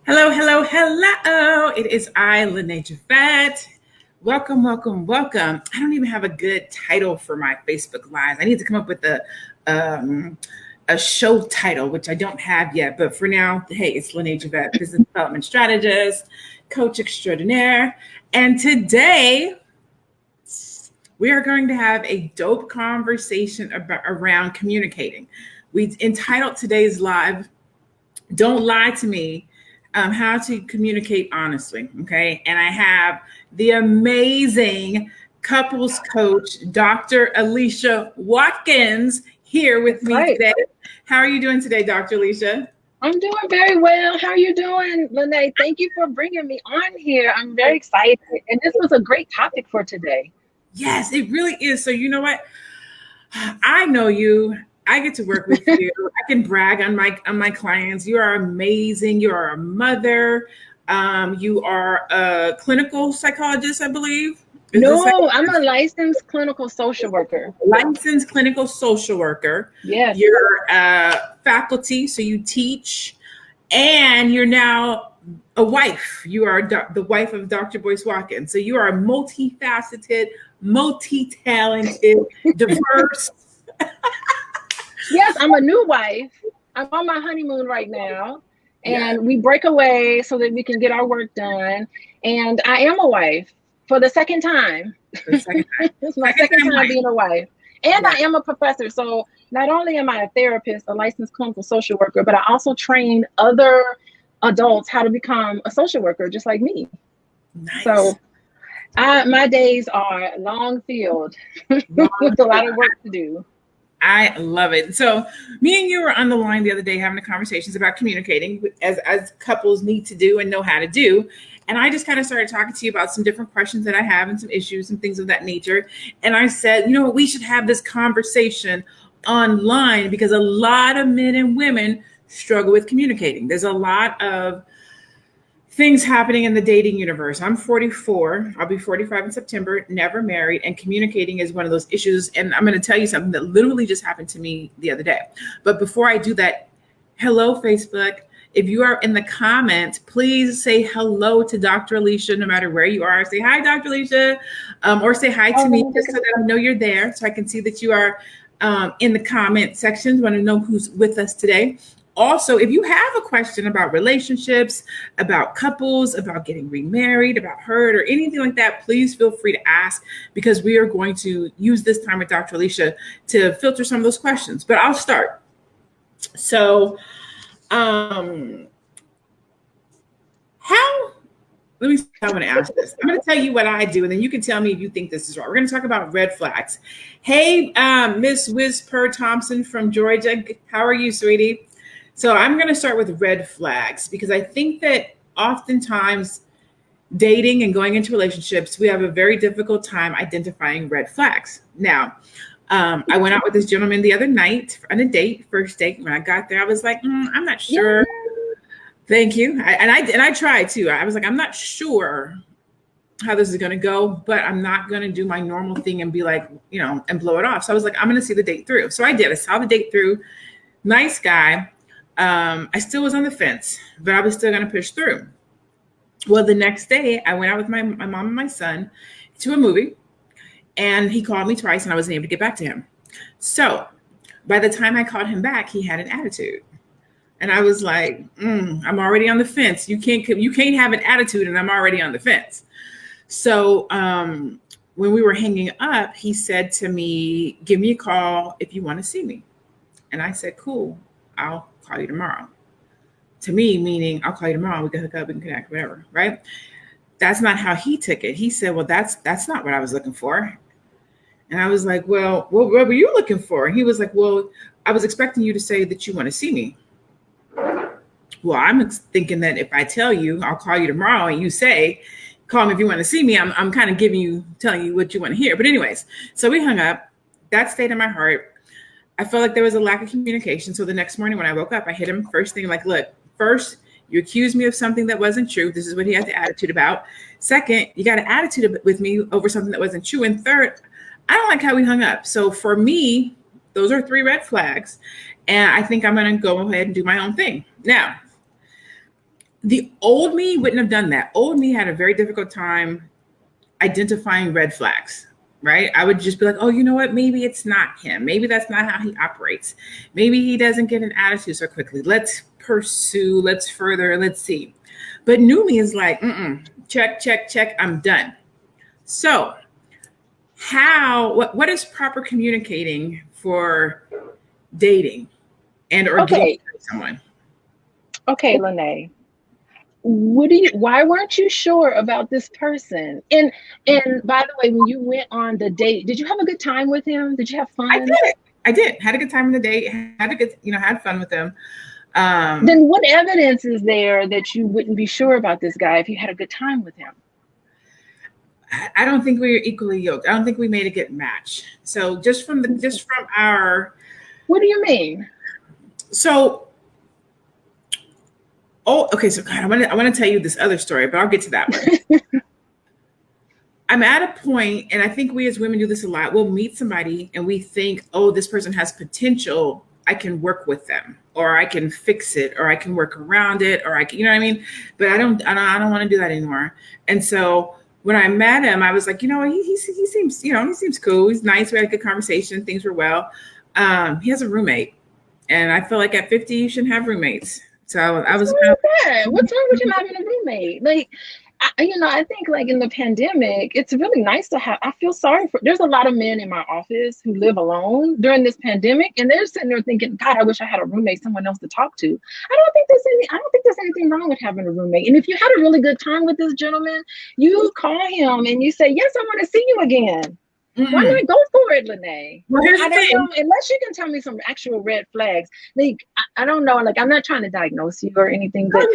Hello, hello, hello. It is I, Lanee Javet. Welcome, welcome, welcome. I don't even have a good title for my Facebook Live. I need to come up with um, a show title, which I don't have yet. But for now, hey, it's Lanee Javet, business development strategist, coach extraordinaire. And today, we are going to have a dope conversation around communicating. We entitled today's live, Don't Lie to Me, how to communicate honestly. Okay. And I have the amazing couples coach, Dr. Alicia Watkins, here with me today. How are you doing today, Dr. Alicia? I'm doing very well. How are you doing, Lanee? Thank you for bringing me on here. I'm very excited. And this was a great topic for today. Yes, it really is. So you know what? I know you. I get to work with you. I can brag on my clients. You are amazing. You are a mother. You are a clinical psychologist, I believe. No, I'm a licensed clinical social worker. Licensed clinical social worker. Yes. You're faculty, so you teach, and you're now a wife. You are the wife of Dr. Boyce Watkins. So you are multifaceted, multi-talented, diverse. Yes, I'm a new wife. I'm on my honeymoon right now, and we break away so that we can get our work done. And I am a wife for the second time. It's my second time being a wife. And I am a professor. So not only am I a therapist, a licensed clinical social worker, but I also train other adults how to become a social worker, just like me. Nice. So my days are long filled with a lot of work to do. I love it. So me and you were on the line the other day having conversations about communicating as couples need to do and know how to do. And I just kind of started talking to you about some different questions that I have and some issues and things of that nature. And I said, you know what, we should have this conversation online because a lot of men and women struggle with communicating. There's a lot of things happening in the dating universe. I'm 44. I'll be 45 in September, never married, and communicating is one of those issues. And I'm going to tell you something that literally just happened to me the other day. But before I do that, hello, Facebook. If you are in the comments, please say hello to Dr. Alicia, no matter where you are. Say hi, Dr. Alicia, or say hi to me just so that I know you're there, so I can see that you are in the comment section. Want to know who's with us today. Also, if you have a question about relationships, about couples, about getting remarried, about hurt, or anything like that, please feel free to ask because we are going to use this time with Dr. Alicia to filter some of those questions. But I'll start. So, let me see how I'm going to ask this. I'm going to tell you what I do, and then you can tell me if you think this is right. We're going to talk about red flags. Hey, Miss Whisper Thompson from Georgia. How are you, sweetie? So I'm going to start with red flags because I think that oftentimes dating and going into relationships, we have a very difficult time identifying red flags. Now, I went out with this gentleman the other night on a date, first date. When I got there, I was like, I'm not sure. Yeah. Thank you. I tried too. I was like, I'm not sure how this is going to go, but I'm not going to do my normal thing and be like, and blow it off. So I was like, I'm going to see the date through. So I did. I saw the date through. Nice guy. I still was on the fence, but I was still going to push through. Well, the next day I went out with my mom and my son to a movie, and he called me twice and I wasn't able to get back to him. So by the time I called him back, he had an attitude. And I was like, I'm already on the fence. You can't have an attitude and I'm already on the fence. So when we were hanging up, he said to me, give me a call if you want to see me. And I said, cool, I'll call you tomorrow. To me, meaning I'll call you tomorrow. We can hook up and connect, whatever, right? That's not how he took it. He said, well, that's not what I was looking for. And I was like, well, what were you looking for? And he was like, well, I was expecting you to say that you want to see me. Well, I'm thinking that if I tell you I'll call you tomorrow and you say, call me if you want to see me, I'm kind of telling you what you want to hear. But anyways, so we hung up. That stayed in my heart. I felt like there was a lack of communication. So the next morning when I woke up, I hit him first thing, like, look, first, you accused me of something that wasn't true. This is what he had the attitude about. Second, you got an attitude with me over something that wasn't true. And third, I don't like how we hung up. So for me, those are 3 red flags. And I think I'm going to go ahead and do my own thing. Now, The old me wouldn't have done that. Old me had a very difficult time identifying red flags, right? I would just be like, oh, you know what? Maybe it's not him. Maybe that's not how he operates. Maybe he doesn't get an attitude so quickly. Let's pursue, let's further, let's see. But new me is like, check, check, check, I'm done. So what is proper communicating for dating and or getting to someone? Okay, Lanee. Why weren't you sure about this person? And by the way, when you went on the date, did you have a good time with him? Did you have fun? I did. Had a good time on the date. Had fun with him. Then what evidence is there that you wouldn't be sure about this guy if you had a good time with him? I don't think we were equally yoked. I don't think we made a good match. So just from our. What do you mean? So. Oh, okay. So God, I want to tell you this other story, but I'll get to that one. I'm at a point, and I think we as women do this a lot. We'll meet somebody and we think, oh, this person has potential. I can work with them, or I can fix it, or I can work around it, or I can, you know what I mean? But I don't want to do that anymore. And so when I met him, I was like, he seems cool. He's nice. We had a good conversation. Things were well. He has a roommate, and I feel like at 50, you shouldn't have roommates. So I was. What's wrong with you not having a roommate? Like, I think like in the pandemic, it's really nice to have. I feel sorry there's a lot of men in my office who live alone during this pandemic, and they're sitting there thinking, God, I wish I had a roommate, someone else to talk to. I don't think there's anything wrong with having a roommate. And if you had a really good time with this gentleman, you call him and you say, yes, I want to see you again. Why not go for it, Lanee? Well, I don't know, unless you can tell me some actual red flags. Like, I don't know. Like, I'm not trying to diagnose you or anything, but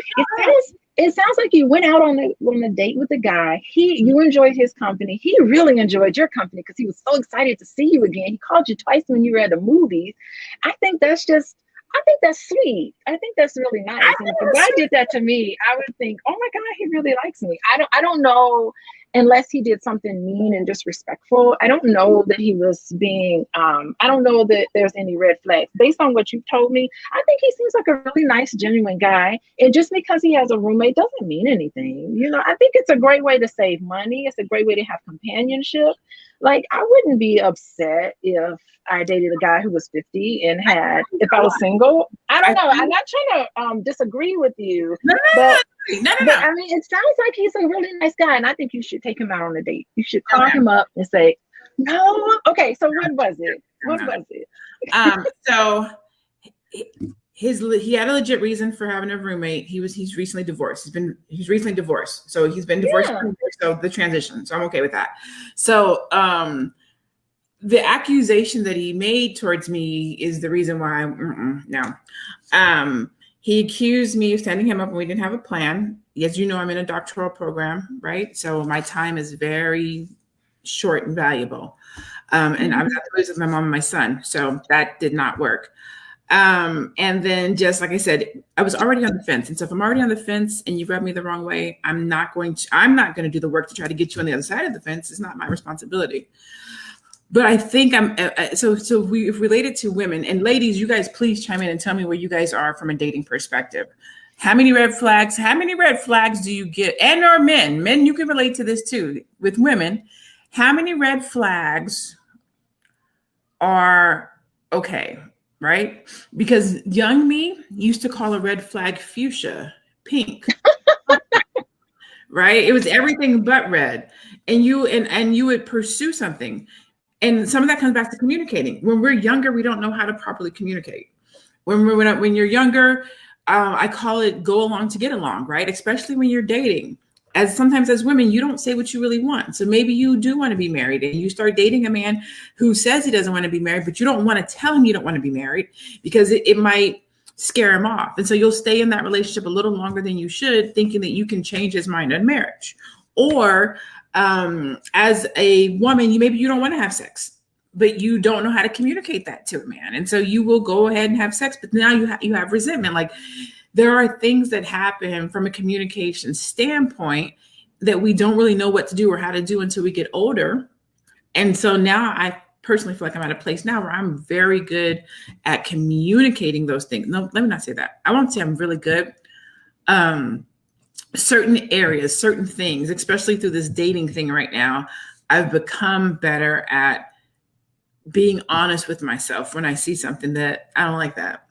it sounds like you went out on a date with a guy. You enjoyed his company. He really enjoyed your company because he was so excited to see you again. He called you twice when you were at the movies. I think that's sweet. I think that's really nice. And if a guy did that to me, I would think, oh my God, he really likes me. I don't know, unless he did something mean and disrespectful. I don't know that he was being, I don't know that there's any red flags. Based on what you've told me, I think he seems like a really nice, genuine guy. And just because he has a roommate doesn't mean anything. I think it's a great way to save money. It's a great way to have companionship. Like, I wouldn't be upset if I dated a guy who was 50 and if I was single. I don't know. I'm not trying to disagree with you. No. But I mean, it sounds like he's a really nice guy, and I think you should take him out on a date. You should call him up and say, no. Okay, so what was it? So he had a legit reason for having a roommate. He's recently divorced. He's recently divorced. So he's been divorced. Yeah. So the transition. So I'm okay with that. So the accusation that he made towards me is the reason why no. He accused me of sending him up when we didn't have a plan. As you know, I'm in a doctoral program, right? So my time is very short and valuable. And I was at the place with my mom and my son. So that did not work. And then just like I said, I was already on the fence. And so if I'm already on the fence and you rub me the wrong way, I'm not going to do the work to try to get you on the other side of the fence. It's not my responsibility. But I think we've related to women, and ladies, you guys, please chime in and tell me where you guys are from a dating perspective. How many red flags do you get? And or men, you can relate to this too with women. How many red flags are okay? Right? Because young me used to call a red flag fuchsia, pink. Right? It was everything but red. And you would pursue something. And some of that comes back to communicating. When we're younger, we don't know how to properly communicate. When you're younger, I call it go along to get along, right? Especially when you're dating. Sometimes as women, you don't say what you really want. So maybe you do want to be married and you start dating a man who says he doesn't want to be married, but you don't want to tell him you don't want to be married because it might scare him off. And so you'll stay in that relationship a little longer than you should, thinking that you can change his mind in marriage. Or as a woman, maybe you don't want to have sex, but you don't know how to communicate that to a man. And so you will go ahead and have sex, but now you have resentment. Like, there are things that happen from a communication standpoint that we don't really know what to do or how to do until we get older. And so now I personally feel like I'm at a place now where I'm very good at communicating those things. No, let me not say that. I won't say I'm really good. certain areas, certain things, especially through this dating thing right now, I've become better at being honest with myself when I see something that I don't like that.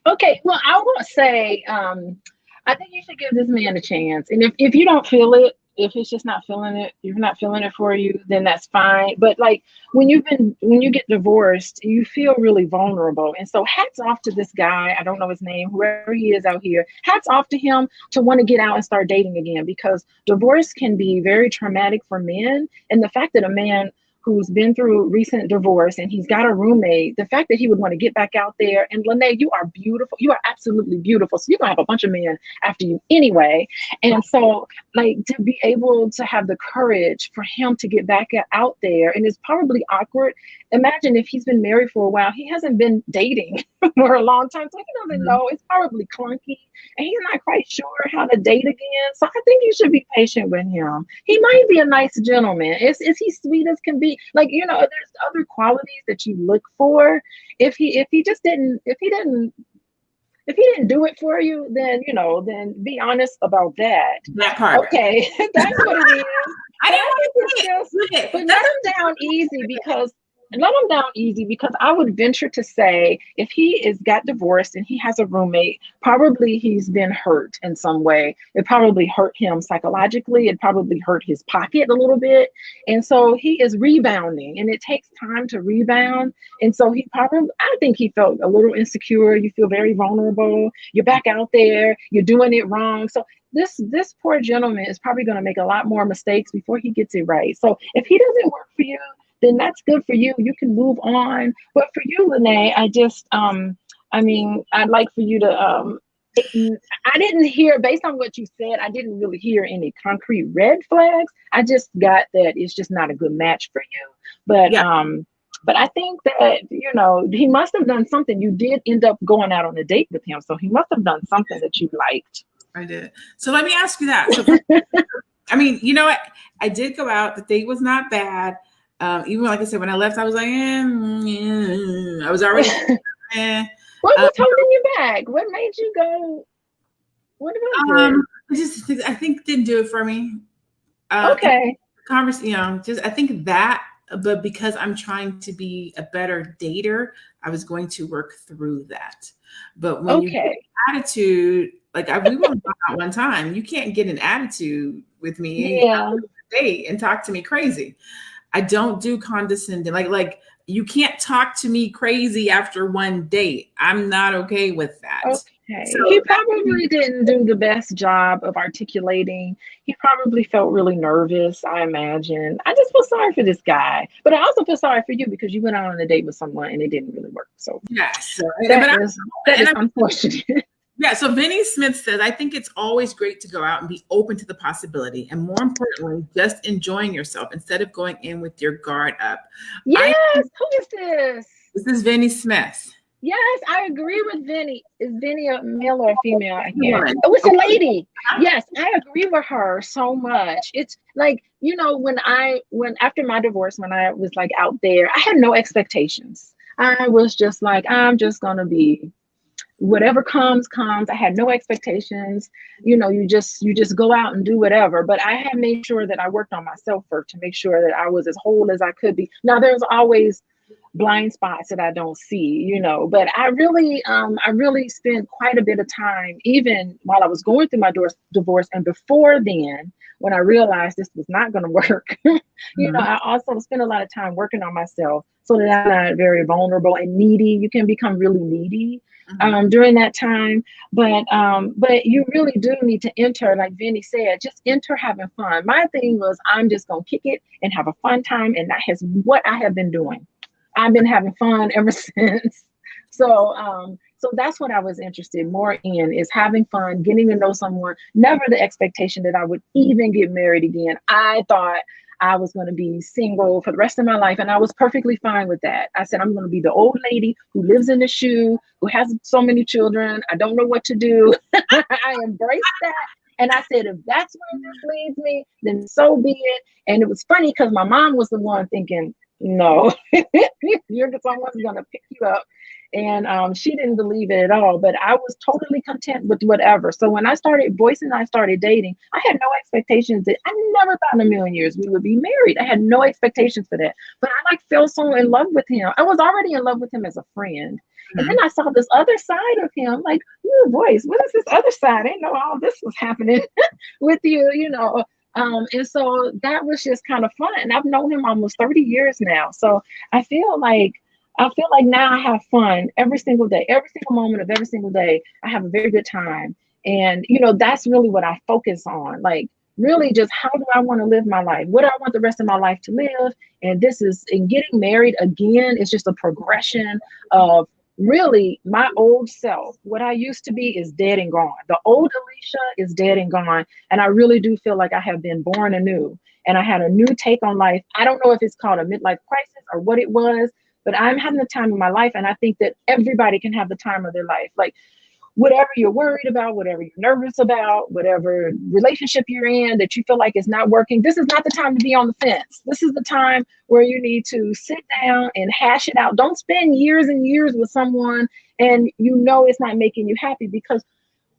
Okay, well, I will say, I think you should give this man a chance. And if you don't feel it, if it's just not feeling it, if you're not feeling it for you, then that's fine. But like when you get divorced, you feel really vulnerable. And so hats off to this guy. I don't know his name, whoever he is out here. Hats off to him to want to get out and start dating again, because divorce can be very traumatic for men. And the fact that a man who's been through recent divorce and he's got a roommate, the fact that he would want to get back out there. And Lanee, you are beautiful. You are absolutely beautiful. So you're gonna have a bunch of men after you anyway. And so like to be able to have the courage for him to get back out there, and it's probably awkward. Imagine if he's been married for a while, he hasn't been dating for a long time. So he doesn't know. It's probably clunky and he's not quite sure how to date again. So I think you should be patient with him. He might be a nice gentleman. Is he sweet as can be? Like, you know, there's other qualities that you look for. If he didn't do it for you, then, you know, then be honest about that. That part. Okay, that's what it is. I didn't want to say it. But let him down easy, because I would venture to say if he is got divorced and he has a roommate, probably he's been hurt in some way. It probably hurt him psychologically. It probably hurt his pocket a little bit. And so he is rebounding, and it takes time to rebound. And so I think he felt a little insecure. You feel very vulnerable. You're back out there. You're doing it wrong. So this poor gentleman is probably going to make a lot more mistakes before he gets it right. So if he doesn't work for you, then that's good for you. You can move on. But for you, Lanee, I'd like for you to, I didn't hear, based on what you said, I didn't really hear any concrete red flags. I just got that it's just not a good match for you. But, yeah. But I think that, you know, he must have done something. You did end up going out on a date with him. So he must have done something that you liked. I did. So let me ask you that. So, I mean, you know what? I did go out. The date was not bad. Even like I said, when I left, I was like, I was already. What was holding you back? What made you go? What about I think didn't do it for me. Okay. Conversation, you know, just I think that, but because I'm trying to be a better dater, I was going to work through that. But when you get attitude, like we went out one time, you can't get an attitude with me. Yeah. Date and talk to me crazy. I don't do condescending. Like you can't talk to me crazy after one date. I'm not okay with that. Okay. So he probably didn't do the best job of articulating. He probably felt really nervous, I imagine. I just feel sorry for this guy. But I also feel sorry for you because you went out on a date with someone and it didn't really work. So yes. That is unfortunate. Yeah, so Vinnie Smith says, I think it's always great to go out and be open to the possibility. And more importantly, just enjoying yourself instead of going in with your guard up. Yes, who is this? This is Vinnie Smith. Yes, I agree with Vinnie. Is Vinnie a male or a female? I can't. Oh, it's a lady. Yes, I agree with her so much. It's like, you know, when after my divorce, when I was like out there, I had no expectations. I was just like, I'm just going to be whatever comes. I had no expectations. You know, you just go out and do whatever. But I had made sure that I worked on myself first to make sure that I was as whole as I could be. Now, there's always blind spots that I don't see, you know, but I really spent quite a bit of time, even while I was going through my divorce and before then, when I realized this was not going to work. You know, I also spent a lot of time working on myself so that I'm not very vulnerable and needy. You can become really needy during that time. But you really do need to enter, like Vinnie said, just enter having fun. My thing was, I'm just going to kick it and have a fun time. And that has what I have been doing. I've been having fun ever since. So that's what I was interested more in, is having fun, getting to know someone. Never the expectation that I would even get married again. I thought I was going to be single for the rest of my life. And I was perfectly fine with that. I said, I'm going to be the old lady who lives in the shoe, who has so many children. I don't know what to do. I embraced that. And I said, if that's where this leads me, then so be it. And it was funny because my mom was the one thinking, no, someone's going to pick you up And she didn't believe it at all, but I was totally content with whatever. So when Boyce and I started dating, I had no expectations that I never thought in a million years we would be married. I had no expectations for that, but I like fell so in love with him. I was already in love with him as a friend. And then I saw this other side of him, like, ooh, Boyce, what is this other side? I didn't know all this was happening with you, you know. And so that was just kind of fun. And I've known him almost 30 years now. So I feel like now I have fun every single day, every single moment of every single day. I have a very good time. And, you know, that's really what I focus on. Like, really just how do I want to live my life? What do I want the rest of my life to live? And getting married again is just a progression of really my old self. What I used to be is dead and gone. The old Alicia is dead and gone. And I really do feel like I have been born anew and I had a new take on life. I don't know if it's called a midlife crisis or what it was, but I'm having the time of my life. And I think that everybody can have the time of their life. Like, whatever you're worried about, whatever you're nervous about, whatever relationship you're in that you feel like is not working, this is not the time to be on the fence. This is the time where you need to sit down and hash it out. Don't spend years and years with someone and you know it's not making you happy, because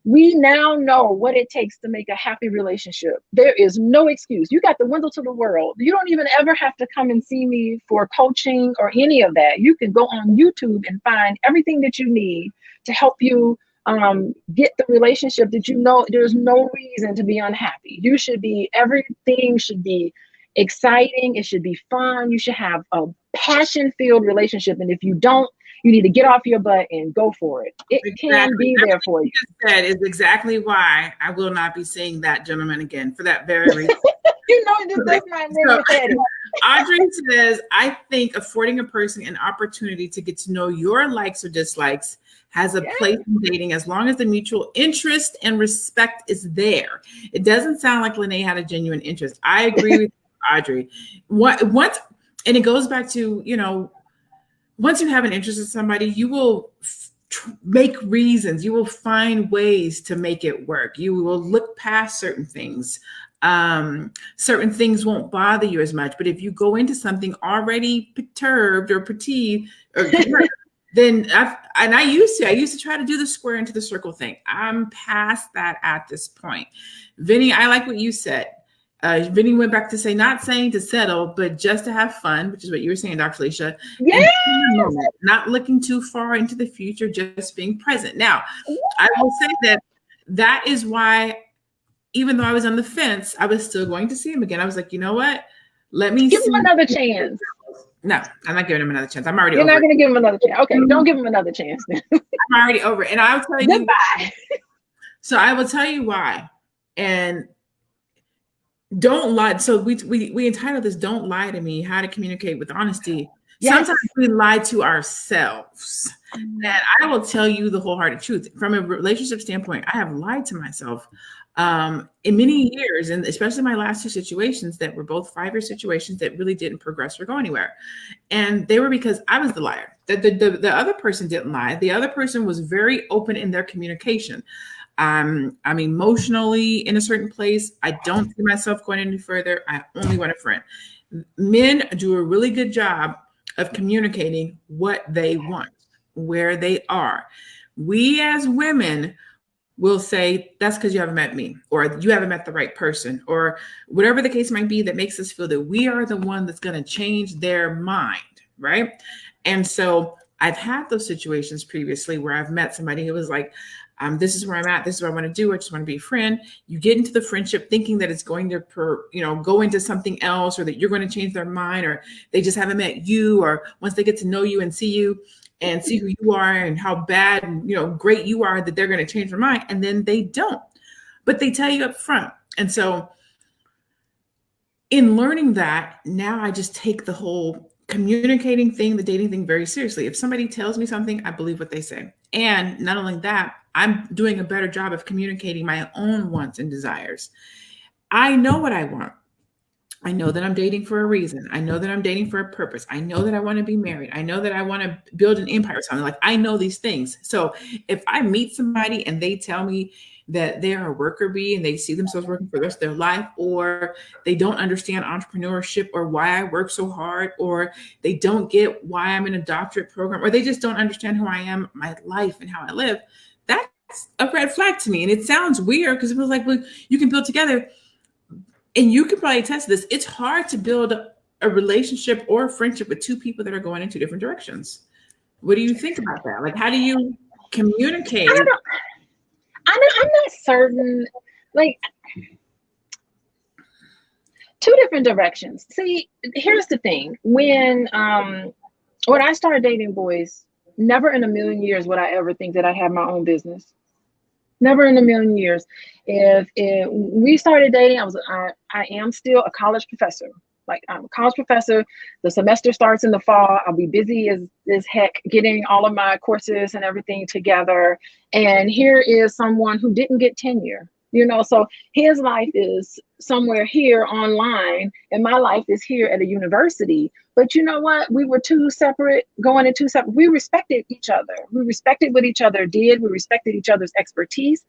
we now know what it takes to make a happy relationship. There is no excuse. You got the window to the world. You don't even ever have to come and see me for coaching or any of that. You can go on YouTube and find everything that you need to help you get the relationship that you know there's no reason to be unhappy. Everything should be exciting. It should be fun. You should have a passion-filled relationship. And if you don't, you need to get off your butt and go for it. It can be there for you. That is exactly why I will not be seeing that gentleman again, for that very reason. You know, that's not really Audrey says, I think affording a person an opportunity to get to know your likes or dislikes has a place in dating, as long as the mutual interest and respect is there. It doesn't sound like Lanee had a genuine interest. I agree with Audrey. And it goes back to, you know, once you have an interest in somebody, you will make reasons. You will find ways to make it work. You will look past certain things. Certain things won't bother you as much. But if you go into something already perturbed or petite, then I used to try to do the square into the circle thing. I'm past that at this point. Vinny, I like what you said. Vinny went back to say, not saying to settle, but just to have fun, which is what you were saying, Dr. Alicia. Yes. Not looking too far into the future, just being present. Now, I will say that is why, even though I was on the fence, I was still going to see him again. I was like, you know what? Let me give him another chance. No, I'm not giving him another chance. I'm already You're over not going to give him another chance. Okay, don't give him another chance then. I'm already over it. And I'll tell you. Goodbye. So I will tell you why. And don't lie. So we entitled this, Don't Lie to Me, How to Communicate with Honesty. Yes. Sometimes we lie to ourselves. And I will tell you the wholehearted truth. From a relationship standpoint, I have lied to myself in many years, and especially my last two situations that were both 5-year situations that really didn't progress or go anywhere. And they were because I was the liar. The other person didn't lie. The other person was very open in their communication. I'm emotionally in a certain place. I don't see myself going any further. I only want a friend. Men do a really good job of communicating what they want, where they are. We as women will say, that's because you haven't met me, or you haven't met the right person, or whatever the case might be that makes us feel that we are the one that's going to change their mind, right? And so I've had those situations previously where I've met somebody who was like, this is where I'm at. This is what I want to do. I just want to be a friend. You get into the friendship thinking that it's going to, go into something else, or that you're going to change their mind, or they just haven't met you, or once they get to know you and see you and see who you are and how bad and great you are, that they're going to change their mind, and then they don't. But they tell you up front. And so in learning that, now I just take the whole communicating thing, the dating thing, very seriously. If somebody tells me something, I believe what they say. And not only that, I'm doing a better job of communicating my own wants and desires. I know what I want. I know that I'm dating for a reason. I know that I'm dating for a purpose. I know that I want to be married. I know that I want to build an empire or something. Like, I know these things. So if I meet somebody and they tell me that they are a worker bee and they see themselves working for the rest of their life, or they don't understand entrepreneurship or why I work so hard, or they don't get why I'm in a doctorate program, or they just don't understand who I am, my life, and how I live, that's a red flag to me. And it sounds weird because it was like, well, you can build together. And you can probably attest to this. It's hard to build a relationship or a friendship with two people that are going in two different directions. What do you think about that? Like, how do you communicate? I'm not certain. Like, two different directions. See, here's the thing. When I started dating boys, never in a million years would I ever think that I had my own business. Never in a million years. If we started dating, I am still a college professor. Like, I'm a college professor. The semester starts in the fall. I'll be busy as heck getting all of my courses and everything together. And here is someone who didn't get tenure. So his life is somewhere here online, and my life is here at a university. But you know what? We were going in two separate. We respected each other. We respected what each other did. We respected each other's expertise.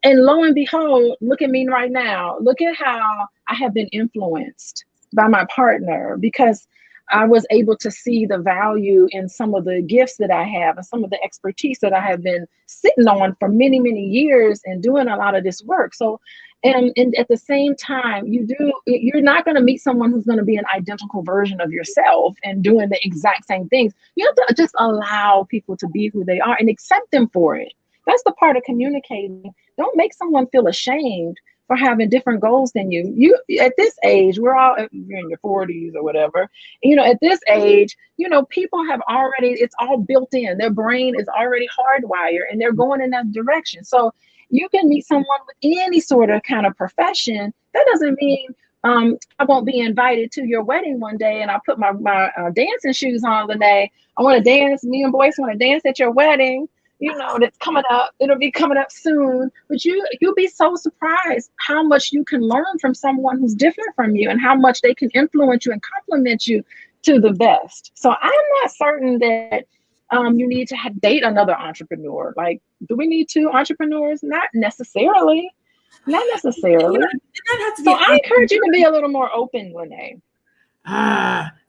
And lo and behold, look at me right now. Look at how I have been influenced by my partner, because I was able to see the value in some of the gifts that I have and some of the expertise that I have been sitting on for many, many years and doing a lot of this work. So, and at the same time, you're not going to meet someone who's going to be an identical version of yourself and doing the exact same things. You have to just allow people to be who they are and accept them for it. That's the part of communicating. Don't make someone feel ashamed for having different goals than you. At this age, you're in your 40s or whatever. At this age, people have already, it's all built in. Their brain is already hardwired and they're going in that direction. So you can meet someone with any sort of kind of profession. That doesn't mean I won't be invited to your wedding one day and I'll put my dancing shoes on, Lanee. I want to dance. Me and Boyce want to dance at your wedding. That's coming up. It'll be coming up soon. But you'll be so surprised how much you can learn from someone who's different from you and how much they can influence you and compliment you to the best. So I'm not certain that you need to date another entrepreneur. Like, do we need two entrepreneurs? Not necessarily. Not necessarily. So I encourage you to be a little more open, Lanee.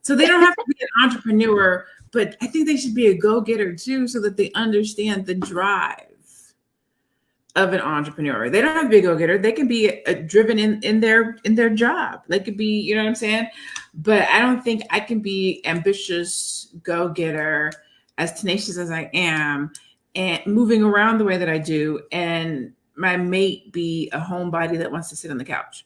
So they don't have to be an entrepreneur, but I think they should be a go-getter too, so that they understand the drive of an entrepreneur. They don't have to be a go-getter. They can be driven in their job. They could be, you know what I'm saying? But I don't think I can be ambitious, go-getter, as tenacious as I am, and moving around the way that I do, and my mate be a homebody that wants to sit on the couch.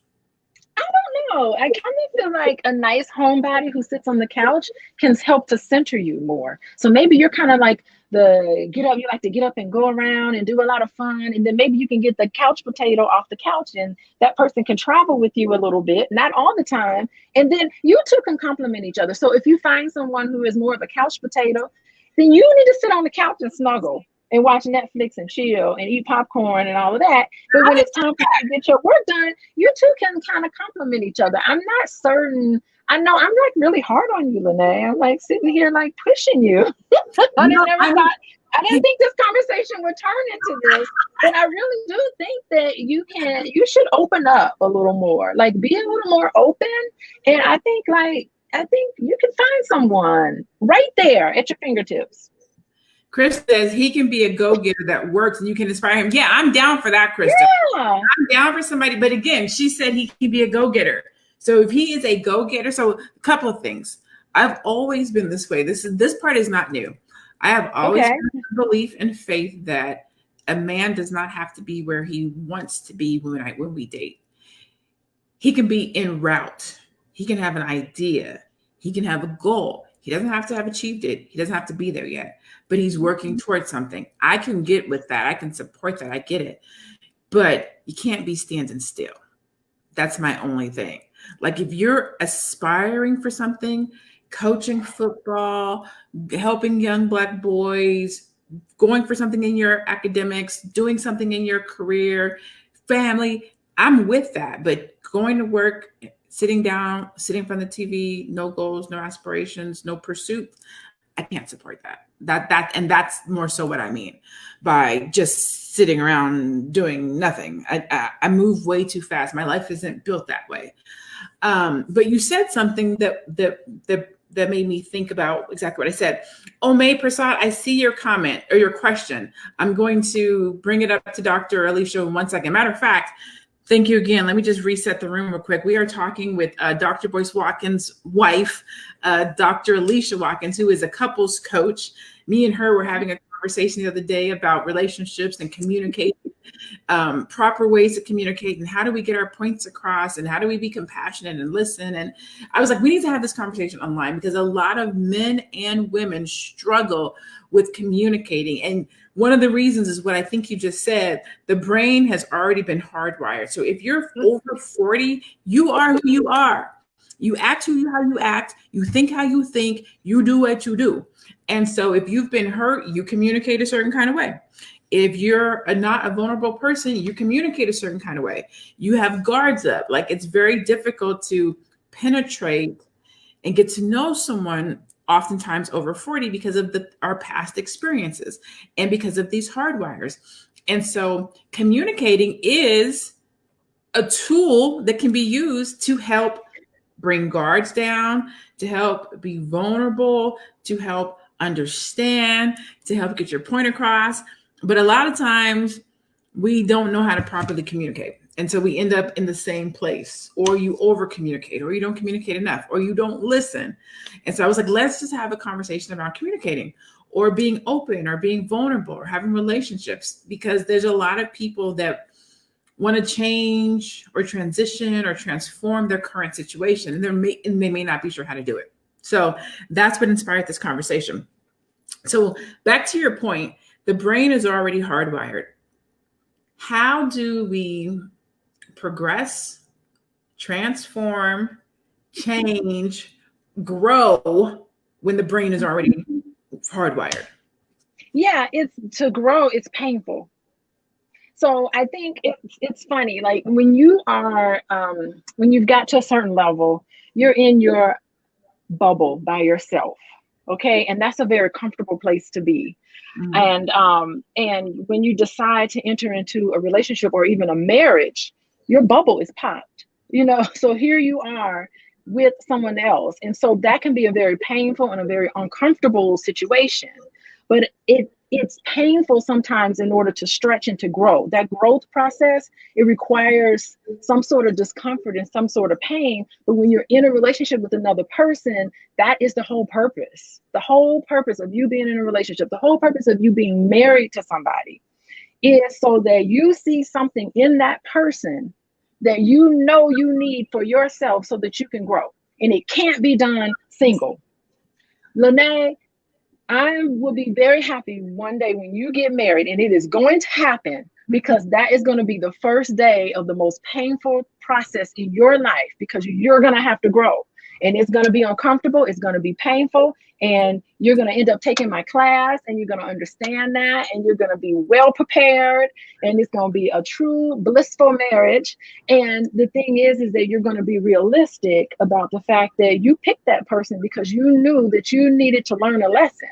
I kind of feel like a nice homebody who sits on the couch can help to center you more. So maybe you're kind of like you like to get up and go around and do a lot of fun. And then maybe you can get the couch potato off the couch and that person can travel with you a little bit, not all the time. And then you two can complement each other. So if you find someone who is more of a couch potato, then you need to sit on the couch and snuggle and watch Netflix and chill and eat popcorn and all of that. But when it's time for you to get your work done, you two can kind of complement each other. I'm not certain. I know I'm like really hard on you, Lanee. I'm like sitting here like pushing you. I didn't think this conversation would turn into this, but I really do think that you should open up a little more, like be a little more open. And I think you can find someone right there at your fingertips. Chris says he can be a go-getter that works and you can inspire him. Yeah, I'm down for that, Krista. Yeah. I'm down for somebody. But again, she said he can be a go-getter. So if he is a go-getter, so a couple of things. I've always been this way. This part is not new. I have always had a belief and faith that a man does not have to be where he wants to be when we date. He can be en route. He can have an idea. He can have a goal. He doesn't have to have achieved it. He doesn't have to be there yet, but he's working towards something. I can get with that. I can support that. I get it. But you can't be standing still. That's my only thing. Like if you're aspiring for something, coaching football, helping young Black boys, going for something in your academics, doing something in your career, family, I'm with that. But going to work sitting down, sitting in front of the TV, no goals, no aspirations, no pursuit, I can't support that. And that's more so what I mean by just sitting around doing nothing. I move way too fast. My life isn't built that way. But you said something that made me think about exactly what I said. May Prasad, I see your comment or your question. I'm going to bring it up to Dr. Alicia in 1 second. Matter of fact, thank you again. Let me just reset the room real quick. We are talking with Dr. Boyce Watkins' wife, Dr. Alicia Watkins, who is a couples coach. Me and her were having a conversation the other day about relationships and communication, proper ways to communicate, and how do we get our points across, and how do we be compassionate and listen. And I was like, we need to have this conversation online, because a lot of men and women struggle with communicating. And one of the reasons is what I think you just said. The brain has already been hardwired. So if you're over 40, you are who you are. You act how you act. You think how you think. You do what you do. And so if you've been hurt, you communicate a certain kind of way. If you're not a vulnerable person, you communicate a certain kind of way. You have guards up. Like, it's very difficult to penetrate and get to know someone oftentimes over 40 because of our past experiences and because of these hardwires. And so communicating is a tool that can be used to help bring guards down, to help be vulnerable, to help understand, to help get your point across. But a lot of times we don't know how to properly communicate. And so we end up in the same place, or you over communicate, or you don't communicate enough, or you don't listen. And so I was like, let's just have a conversation about communicating, or being open, or being vulnerable, or having relationships, because there's a lot of people that want to change or transition or transform their current situation, and they may not be sure how to do it. So that's what inspired this conversation. So back to your point, the brain is already hardwired. How do we progress, transform, change, grow when the brain is already hardwired? Yeah, to grow, it's painful. So I think it's funny, like when you are, when you've got to a certain level, you're in your bubble by yourself. Okay. And that's a very comfortable place to be. Mm-hmm. And when you decide to enter into a relationship or even a marriage, your bubble is popped, so here you are with someone else. And so that can be a very painful and a very uncomfortable situation, but it's painful sometimes in order to stretch and to grow. That growth process, it requires some sort of discomfort and some sort of pain. But when you're in a relationship with another person, that is the whole purpose. The whole purpose of you being in a relationship, the whole purpose of you being married to somebody is so that you see something in that person that you need for yourself so that you can grow. And it can't be done single. Lanee, I will be very happy one day when you get married, and it is going to happen, because that is going to be the first day of the most painful process in your life, because you're going to have to grow, and it's going to be uncomfortable. It's going to be painful, and you're going to end up taking my class, and you're going to understand that, and you're going to be well prepared, and it's going to be a true blissful marriage. And the thing is that you're going to be realistic about the fact that you picked that person because you knew that you needed to learn a lesson.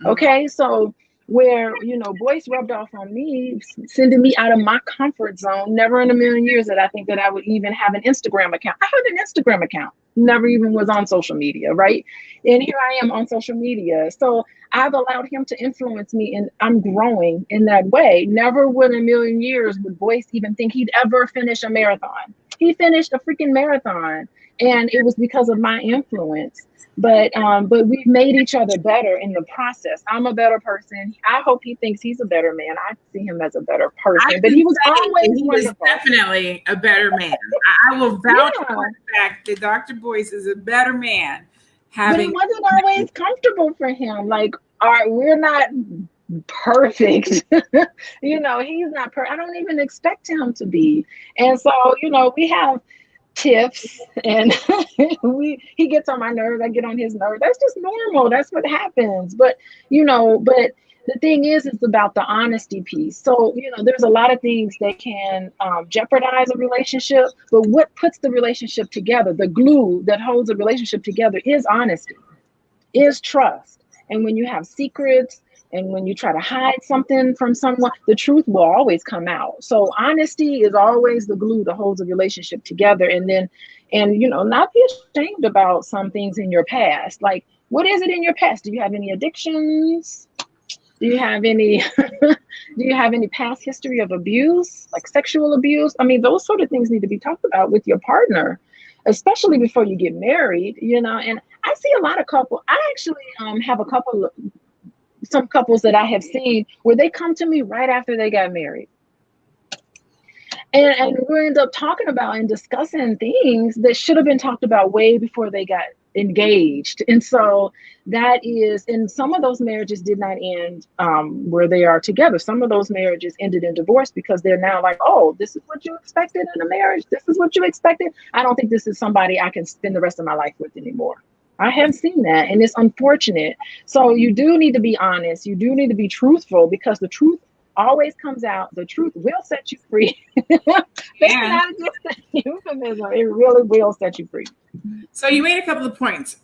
Okay, so where, Boyce rubbed off on me, sending me out of my comfort zone, never in a million years that I think that I would even have an Instagram account. I had an Instagram account, never even was on social media, right? And here I am on social media. So I've allowed him to influence me, and I'm growing in that way. Never would in a million years would Boyce even think he'd ever finish a marathon. He finished a freaking marathon, and it was because of my influence. But we've made each other better in the process. I'm a better person. I hope he thinks he's a better man. I see him as a better person, but he was always wonderful. Definitely a better man. I will vouch for the fact that Dr. Boyce is a better man. But it wasn't always comfortable for him. Like, we're not perfect. He's not perfect. I don't even expect him to be. And so, we have tiffs, and he gets on my nerves, I get on his nerves. That's just normal. That's what happens. But the thing is, it's about the honesty piece. So, there's a lot of things that can jeopardize a relationship, but what puts the relationship together, the glue that holds a relationship together, is honesty, is trust. And when you have secrets and when you try to hide something from someone, the truth will always come out. So honesty is always the glue that holds a relationship together. And not be ashamed about some things in your past. Like, what is it in your past? Do you have any addictions? Do you have any past history of abuse, like sexual abuse? I mean, those sort of things need to be talked about with your partner, especially before you get married, And I see a lot of couples. I actually have some couples that I have seen where they come to me right after they got married. And we end up talking about and discussing things that should have been talked about way before they got engaged. And so that is, and some of those marriages did not end where they are together. Some of those marriages ended in divorce because they're now like, oh, this is what you expected in a marriage. This is what you expected. I don't think this is somebody I can spend the rest of my life with anymore. I have seen that, and it's unfortunate. So you do need to be honest. You do need to be truthful, because the truth always comes out. The truth will set you free. That's not just a euphemism. It really will set you free. So you made a couple of points.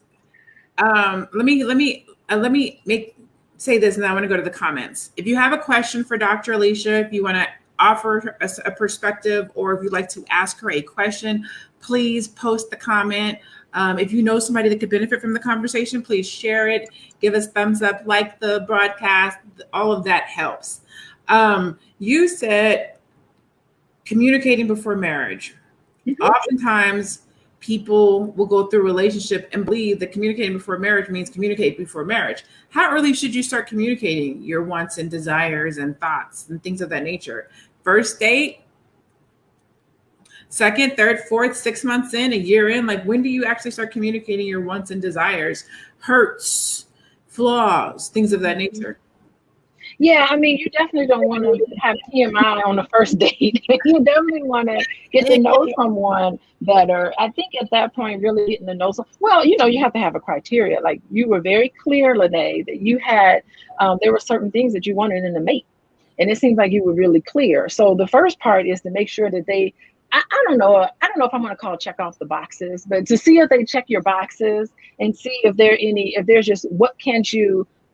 Let me say this, and then I want to go to the comments. If you have a question for Dr. Alicia, if you want to offer a perspective, or if you'd like to ask her a question, please post the comment. If you know somebody that could benefit from the conversation, please share it. Give us thumbs up, like the broadcast. All of that helps. You said communicating before marriage. Mm-hmm. Oftentimes, people will go through a relationship and believe that communicating before marriage means communicate before marriage. How early should you start communicating your wants and desires and thoughts and things of that nature? First date? Second, third, fourth, 6 months in, a year in? Like, when do you actually start communicating your wants and desires, hurts, flaws, things of that nature? Yeah, I mean, you definitely don't want to have TMI on the first date. You definitely want to get to know someone better. I think at that point, really getting to know you have to have a criteria. Like, you were very clear, Lanee, that you had, there were certain things that you wanted in a mate. And it seems like you were really clear. So the first part is to make sure that I don't know if I'm going to call it check off the boxes, but to see if they check your boxes and see if there's just,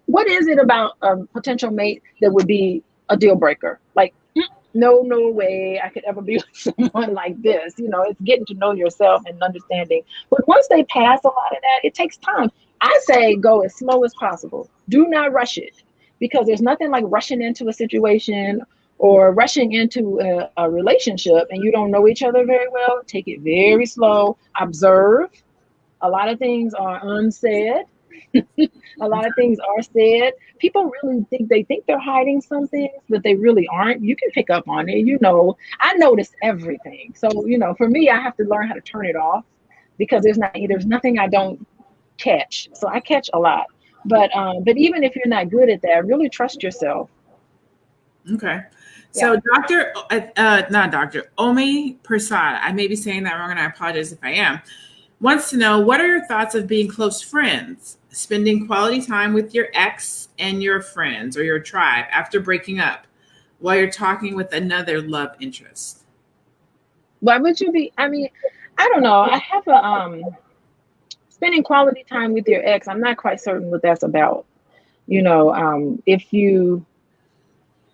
what is it about a potential mate that would be a deal breaker? Like, no way I could ever be with someone like this. It's getting to know yourself and understanding. But once they pass a lot of that, it takes time. I say go as slow as possible. Do not rush it, because there's nothing like rushing into a situation or rushing into a relationship and you don't know each other very well. Take it very slow. Observe. A lot of things are unsaid. A lot of things are said. People really think they're hiding some things, but they really aren't. You can pick up on it. I notice everything. So, for me, I have to learn how to turn it off, because there's nothing I don't catch. So I catch a lot. But even if you're not good at that, really trust yourself. Okay. So Dr. Omi Prasad, I may be saying that wrong, and I apologize if I am, wants to know, what are your thoughts of being close friends, spending quality time with your ex and your friends or your tribe after breaking up while you're talking with another love interest? Why would you be? I mean, I don't know. I have spending quality time with your ex. I'm not quite certain what that's about. If you,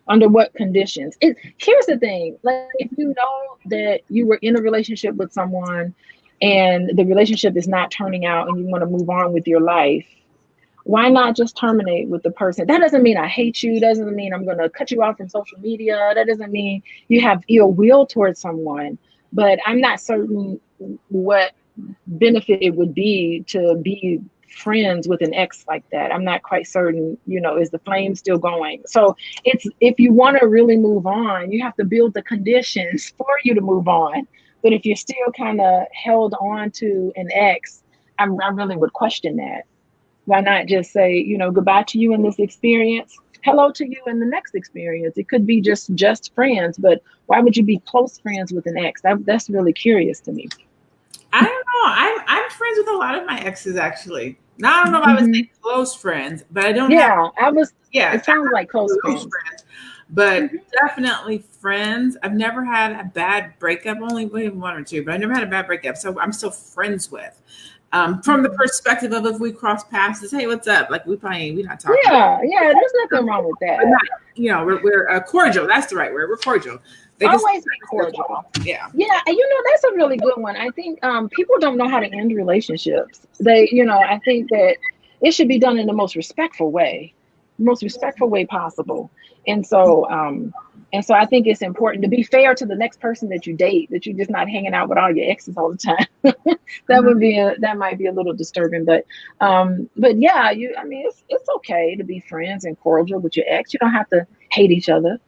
under what conditions? Here's the thing. Like, if you know that you were in a relationship with someone and the relationship is not turning out and you want to move on with your life, why not just terminate with the person? That doesn't mean I hate you. Doesn't mean I'm going to cut you off from social media. That doesn't mean you have ill will towards someone. But I'm not certain what benefit it would be to be friends with an ex like that. I'm not quite certain, is the flame still going? So if you want to really move on, you have to build the conditions for you to move on. But if you're still kind of held on to an ex, I really would question that. Why not just say, goodbye to you in this experience, hello to you in the next experience? It could be just friends, but why would you be close friends with an ex? That's really curious to me. I don't know. I'm friends with a lot of my exes, actually. Now, I don't know if I would say close friends, but I don't have. Yeah, it sounds like close friends. But definitely friends. I've never had a bad breakup, only one or two, but I never had a bad breakup. So I'm still friends with. From the perspective of if we cross paths, is hey, what's up? Like we're not talking. Yeah, there's nothing wrong with that. Not, we're cordial. That's the right word. We're cordial. They always be cordial. Yeah. Yeah, and that's a really good one. I think people don't know how to end relationships. I think that it should be done in the most respectful way possible. And so I think it's important to be fair to the next person that you date, that you're just not hanging out with all your exes all the time. That might be a little disturbing, but yeah, it's okay to be friends and cordial with your ex. You don't have to hate each other.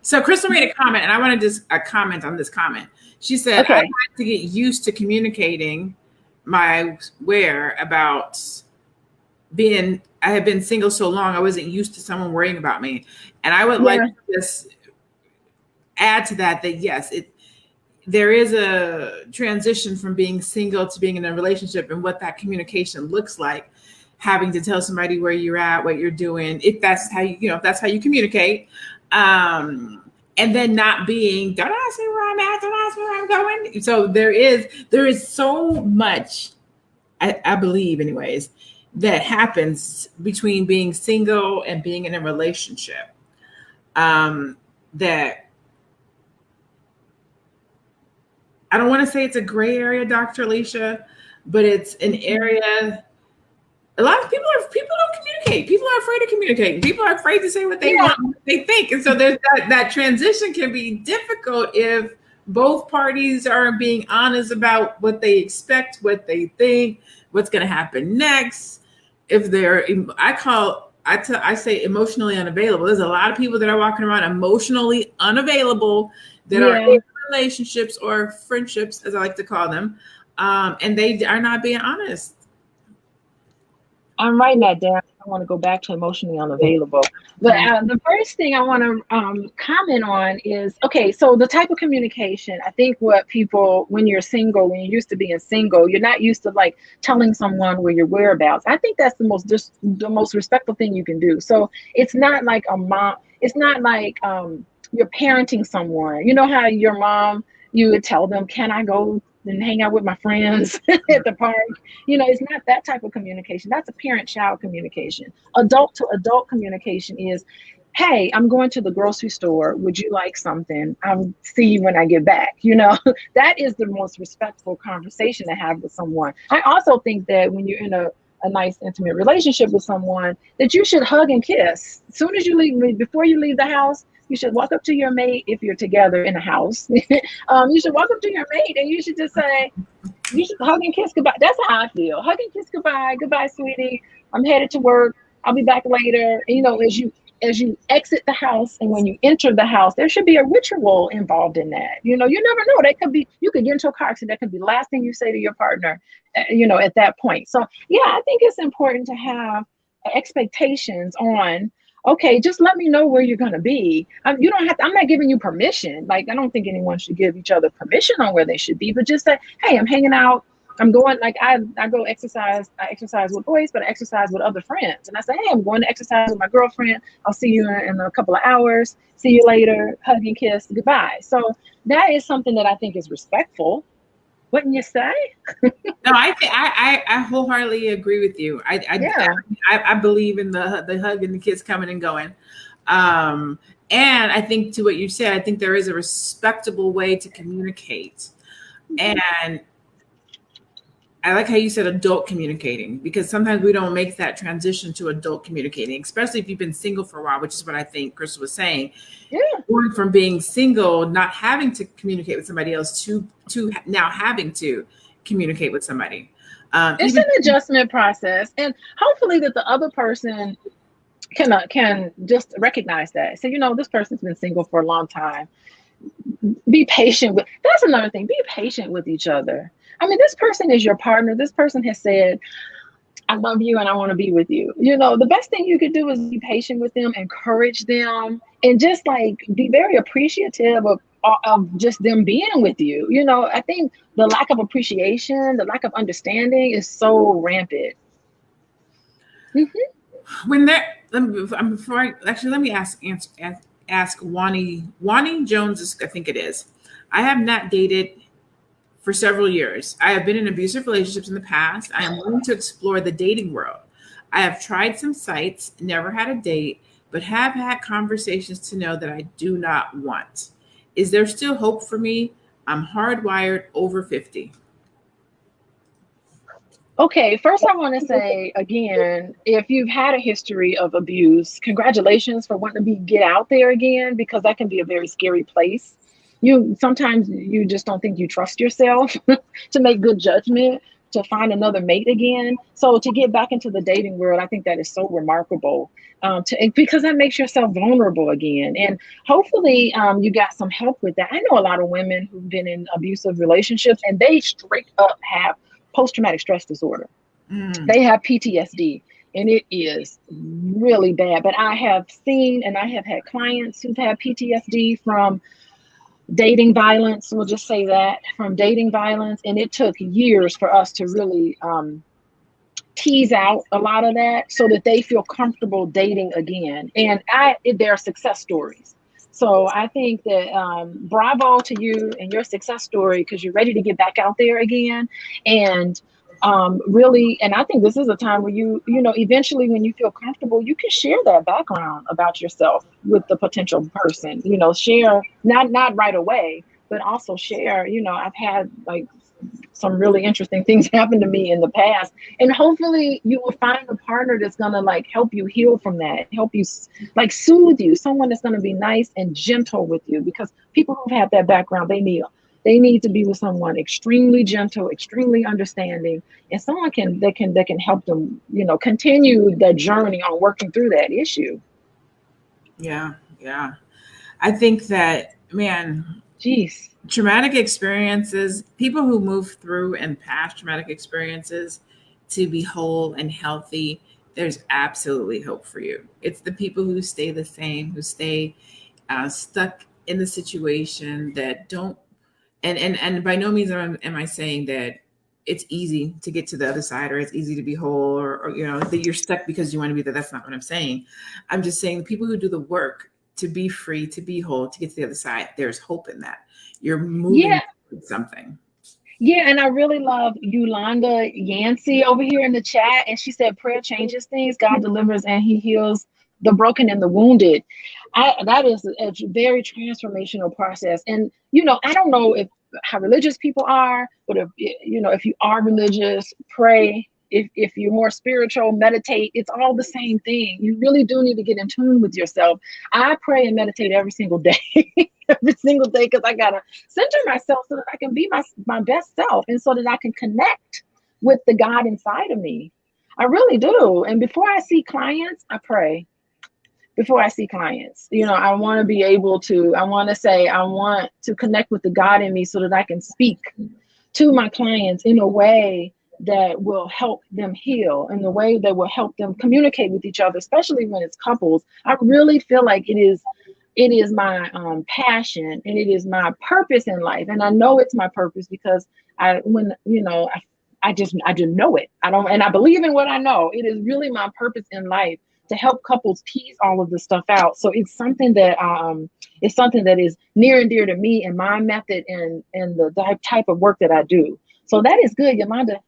So Crystal made a comment, and I want to just comment on this comment. She said, okay. I had to get used to communicating my about I have been single so long, I wasn't used to someone worrying about me. And I would like to just add to that yes, there is a transition from being single to being in a relationship, and what that communication looks like, having to tell somebody where you're at, what you're doing, if that's how if that's how you communicate. And then not being, don't ask me where I'm at, don't ask me where I'm going. So there is so much, I believe anyways, that happens between being single and being in a relationship. That I don't want to say it's a gray area, Dr. Alicia, but it's an area. A lot of people don't communicate. People are afraid to communicate. People are afraid to say what they want, what they think. And so there's that transition can be difficult if both parties are being honest about what they expect, what they think, what's going to happen next. If they're, I say emotionally unavailable. There's a lot of people that are walking around emotionally unavailable that are in relationships or friendships, as I like to call them, and they are not being honest. I'm writing that down. I want to go back to emotionally unavailable. But the first thing I want to comment on is, okay, so the type of communication, I think what people, when you're used to being single, you're not used to like telling someone where your whereabouts. I think that's the most respectful thing you can do. So it's not like it's not like you're parenting someone. You know how your mom, you would tell them, can I go and hang out with my friends at the park? It's not that type of communication. That's a parent-child communication. Adult to adult communication is, hey, I'm going to the grocery store. Would you like something? I'll see you when I get back. That is the most respectful conversation to have with someone. I also think that when you're in a nice intimate relationship with someone, that you should hug and kiss. As soon as you leave, before you leave the house, you should walk up to your mate if you're together in a house. You should walk up to your mate and you should just say, you should hug and kiss goodbye. That's how I feel. Hug and kiss goodbye. Goodbye, sweetie. I'm headed to work. I'll be back later. As you exit the house and when you enter the house, there should be a ritual involved in that. You never know. You could get into a car accident. That could be the last thing you say to your partner, at that point. So yeah, I think it's important to have expectations on, okay, just let me know where you're going to be. You don't have to, I'm not giving you permission. Like, I don't think anyone should give each other permission on where they should be, but just say, hey, I'm hanging out. I'm going, like, I go exercise. I exercise with boys, but I exercise with other friends. And I say, hey, I'm going to exercise with my girlfriend. I'll see you in a couple of hours. See you later. Hug and kiss. Goodbye. So that is something that I think is respectful. Wouldn't you say? No, I wholeheartedly agree with you. I believe in the hug and the kiss coming and going. And I think to what you said, I think there is a respectable way to communicate. And I like how you said adult communicating, because sometimes we don't make that transition to adult communicating, especially if you've been single for a while, which is what I think Crystal was saying. Yeah. Going from being single, not having to communicate with somebody else to now having to communicate with somebody. It's an adjustment process. And hopefully that the other person can just recognize that. So, this person's been single for a long time. Be patient that's another thing. Be patient with each other. I mean, this person is your partner. This person has said, I love you and I want to be with you. The best thing you could do is be patient with them, encourage them, and just like be very appreciative of just them being with you. I think the lack of appreciation, the lack of understanding is so rampant When there, before I, actually, let me ask Wani Jones, I think it is. I have not dated for several years. I have been in abusive relationships in the past. I am willing to explore the dating world. I have tried some sites, never had a date, but have had conversations to know that I do not want. Is there still hope for me? I'm hardwired, over 50. Okay, first I want to say again, if you've had a history of abuse, congratulations for wanting to get out there again, because that can be a very scary place. Sometimes you just don't think you trust yourself to make good judgment, to find another mate again. So to get back into the dating world, I think that is so remarkable, because that makes yourself vulnerable again. And hopefully you got some help with that. I know a lot of women who've been in abusive relationships and they straight up have post-traumatic stress disorder. They have PTSD, and it is really bad. But I have seen and I have had clients who've had PTSD from dating violence. We'll just say that, from dating violence. And it took years for us to really tease out a lot of that so that they feel comfortable dating again. And there are success stories. So I think that bravo to you and your success story, because you're ready to get back out there again. And really, and I think this is a time where eventually when you feel comfortable, you can share that background about yourself with the potential person, share, not right away, but also share, I've had like some really interesting things happen to me in the past, and hopefully you will find a partner that's going to like help you heal from that, help you like soothe you, someone that's going to be nice and gentle with you, because people who've had that background, they need to be with someone extremely gentle, extremely understanding, and someone that can help them, continue that journey on working through that issue. Yeah. I think that, man, geez, traumatic experiences, people who move through and past traumatic experiences to be whole and healthy, there's absolutely hope for you. It's the people who stay the same, who stay stuck in the situation, that don't, and by no means am I saying that it's easy to get to the other side, or it's easy to be whole, or that you're stuck because you want to be there. That's not what I'm saying. I'm just saying the people who do the work to be free, to be whole, to get to the other side, there's hope in that. You're moving towards something. Yeah, and I really love Yolanda Yancey over here in the chat. And she said, prayer changes things. God delivers and he heals the broken and the wounded. That is a very transformational process. And, I don't know how religious people are, but if you are religious, pray. If you're more spiritual, meditate. It's all the same thing. You really do need to get in tune with yourself. I pray and meditate every single day, because I got to center myself so that I can be my best self, and so that I can connect with the God inside of me. I really do. And before I see clients, I pray. Before I see clients, I want to be able to, I want to connect with the God in me so that I can speak to my clients in a way that will help them heal, in the way that will help them communicate with each other, especially when it's couples. I really feel like it is my passion, and it is my purpose in life. And I know it's my purpose because I just know it. I believe in what I know. It is really my purpose in life to help couples tease all of this stuff out. So it's something that is near and dear to me and my method and the type of work that I do. So that is good, Yolanda.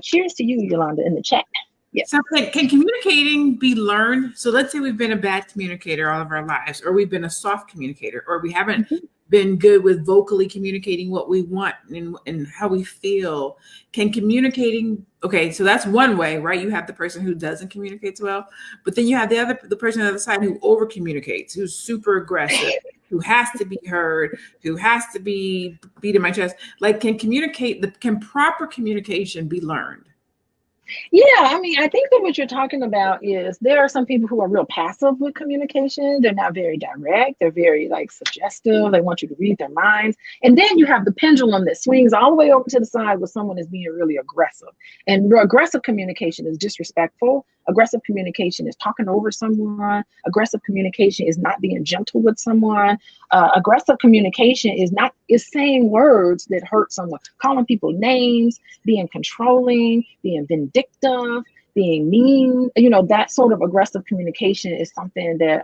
Cheers to you, Yolanda, in the chat. Yes. So can communicating be learned? So let's say we've been a bad communicator all of our lives, or we've been a soft communicator, or we haven't been good with vocally communicating what we want and how we feel. Can communicating, okay, so that's one way, right? You have the person who doesn't communicate well, but then you have the person on the other side who over communicates, who's super aggressive, who has to be heard, who has to be beat in my chest. Like, can proper communication be learned? Yeah, I mean, I think that what you're talking about is there are some people who are real passive with communication. They're not very direct. They're very suggestive. They want you to read their minds. And then you have the pendulum that swings all the way over to the side where someone is being really aggressive. And aggressive communication is disrespectful. Aggressive communication is talking over someone. Aggressive communication is not being gentle with someone. Aggressive communication is saying words that hurt someone, calling people names, being controlling, being vindictive, being mean. You know, that sort of aggressive communication is something that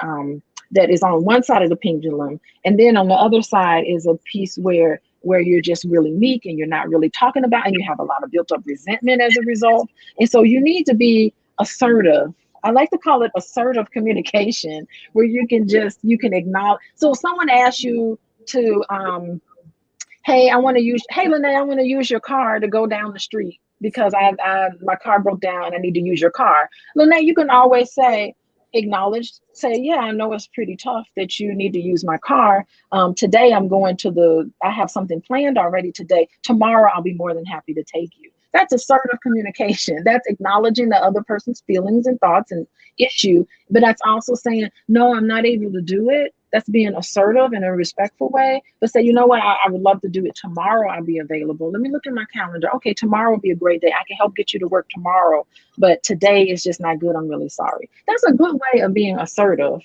that is on one side of the pendulum, and then on the other side is a piece where you're just really meek and you're not really talking about, and you have a lot of built up resentment as a result. And so you need to be assertive. I like to call it assertive communication, where you can acknowledge. So if someone asks you to, hey, Lanee, I want to use your car to go down the street because my car broke down. I need to use your car. Lanee, you can always say, yeah, I know it's pretty tough that you need to use my car. Today I have something planned already today. Tomorrow I'll be more than happy to take you. That's assertive communication. That's acknowledging the other person's feelings and thoughts and issue, but that's also saying, no, I'm not able to do it. That's being assertive in a respectful way, but say, you know what, I would love to do it tomorrow. I'll be available. Let me look at my calendar. Okay, tomorrow will be a great day. I can help get you to work tomorrow, but today is just not good. I'm really sorry. That's a good way of being assertive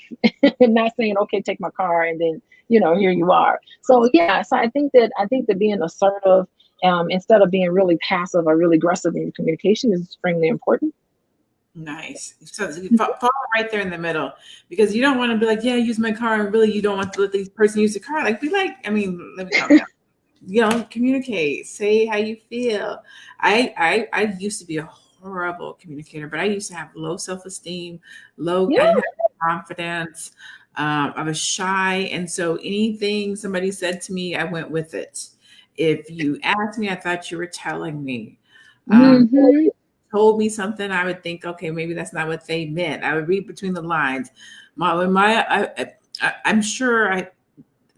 and not saying, okay, take my car and then, here you are. So yeah, so I think that being assertive, instead of being really passive or really aggressive in your communication, is extremely important. Nice. So you fall right there in the middle, because you don't want to be like, yeah, use my car, and really you don't want to let the person use the car. Like, let me calm down. Communicate, say how you feel. I used to be a horrible communicator, but I used to have low self-esteem, I didn't have confidence. I was shy, and so anything somebody said to me, I went with it. If you asked me, I thought you were telling me. Told me something, I would think, okay, maybe that's not what they meant. I would read between the lines. I'm sure it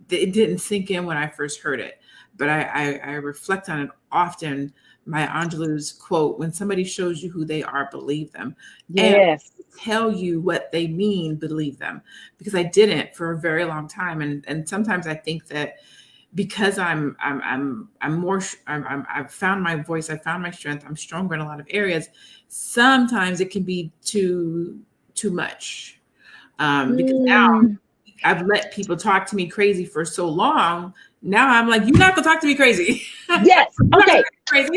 didn't sink in when I first heard it, but I reflect on it often. Maya Angelou's quote: "When somebody shows you who they are, believe them." Yes. And tell you what they mean, believe them. Because I didn't for a very long time, and sometimes I think that because I've found my voice, I found my strength, I'm stronger in a lot of areas. Sometimes it can be too much, because now I've let people talk to me crazy for so long. Now I'm like, you're not gonna talk to me crazy. Yes. Okay. Crazy.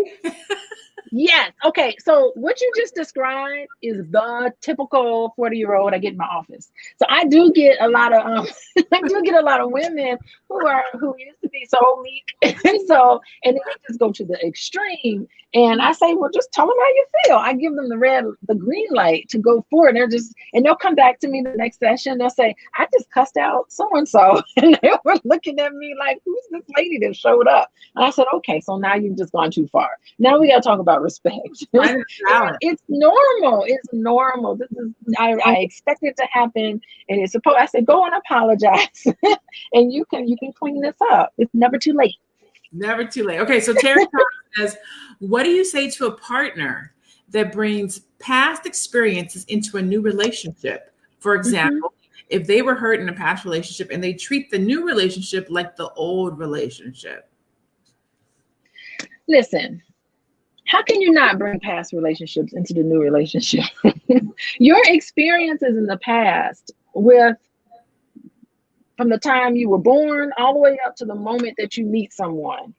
Yes. Okay. So what you just described is the typical 40-year-old I get in my office. So I do get a lot of women who used to be so meek, and then they just go to the extreme. And I say, well, just tell them how you feel. I give them the green light to go forward. And they'll come back to me the next session. They'll say, I just cussed out so-and-so. And they were looking at me like, who's this lady that showed up? And I said, okay, so now you've just gone too far. Now we got to talk about respect. It's normal. It's normal. I expect it to happen. And it's supposed, I said, go and apologize. And you can clean this up. It's never too late. Never too late. Okay, so Terry says, what do you say to a partner that brings past experiences into a new relationship? For example, if they were hurt in a past relationship and they treat the new relationship like the old relationship. Listen, how can you not bring past relationships into the new relationship? Your experiences in the past, from the time you were born all the way up to the moment that you meet someone,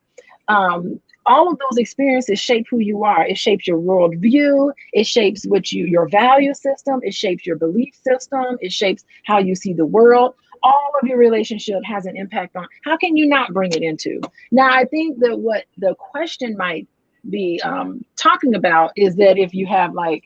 all of those experiences shape who you are. It shapes your worldview. It shapes your value system. It shapes your belief system. It shapes how you see the world. All of your relationship has an impact on. How can you not bring it into? Now, I think that what the question might be talking about is that if you have like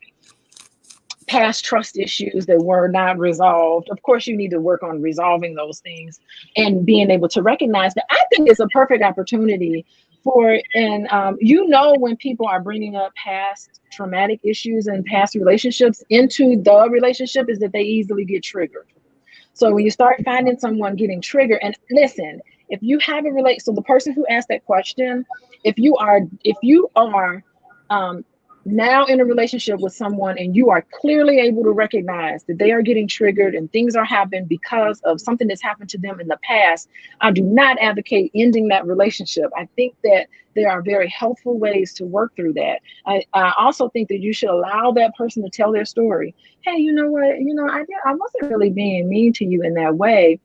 past trust issues that were not resolved, of course you need to work on resolving those things and being able to recognize that. I think it's a perfect opportunity when people are bringing up past traumatic issues and past relationships into the relationship, is that they easily get triggered. So when you start finding someone getting triggered, and listen, if you have so the person who asked that question, if you are now in a relationship with someone and you are clearly able to recognize that they are getting triggered and things are happening because of something that's happened to them in the past, I do not advocate ending that relationship. I think that there are very helpful ways to work through that. I also think that you should allow that person to tell their story. Hey, you know what? I wasn't really being mean to you in that way.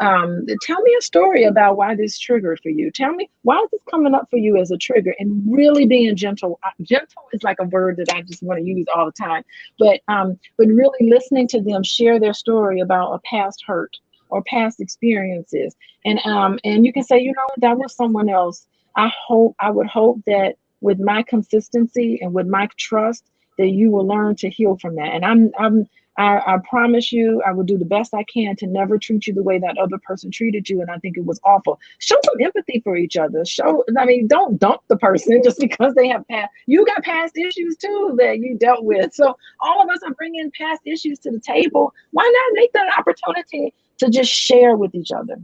tell me a story about why this triggered for you. Tell me, why is this coming up for you as a trigger? And really being gentle. Gentle is like a word that I just want to use all the time. But really listening to them share their story about a past hurt or past experiences. And you can say, you know, that was someone else. I would hope that with my consistency and with my trust, that you will learn to heal from that. And I promise you, I will do the best I can to never treat you the way that other person treated you. And I think it was awful. Show some empathy for each other. Don't dump the person just because they have you got past issues too that you dealt with. So all of us are bringing past issues to the table. Why not make that an opportunity to just share with each other?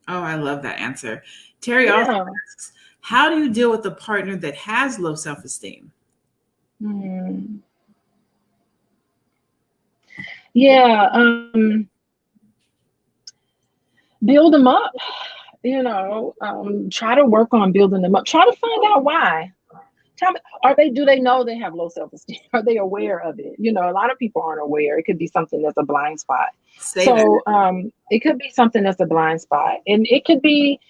Oh, I love that answer. Terry also asks, how do you deal with a partner that has low self-esteem? Yeah, build them up, you know, try to work on building them up. Try to find out why. Tell me, do they know they have low self-esteem? Are they aware of it? You know, a lot of people aren't aware. It could be something that's a blind spot. It could be something that's a blind spot. And it could be,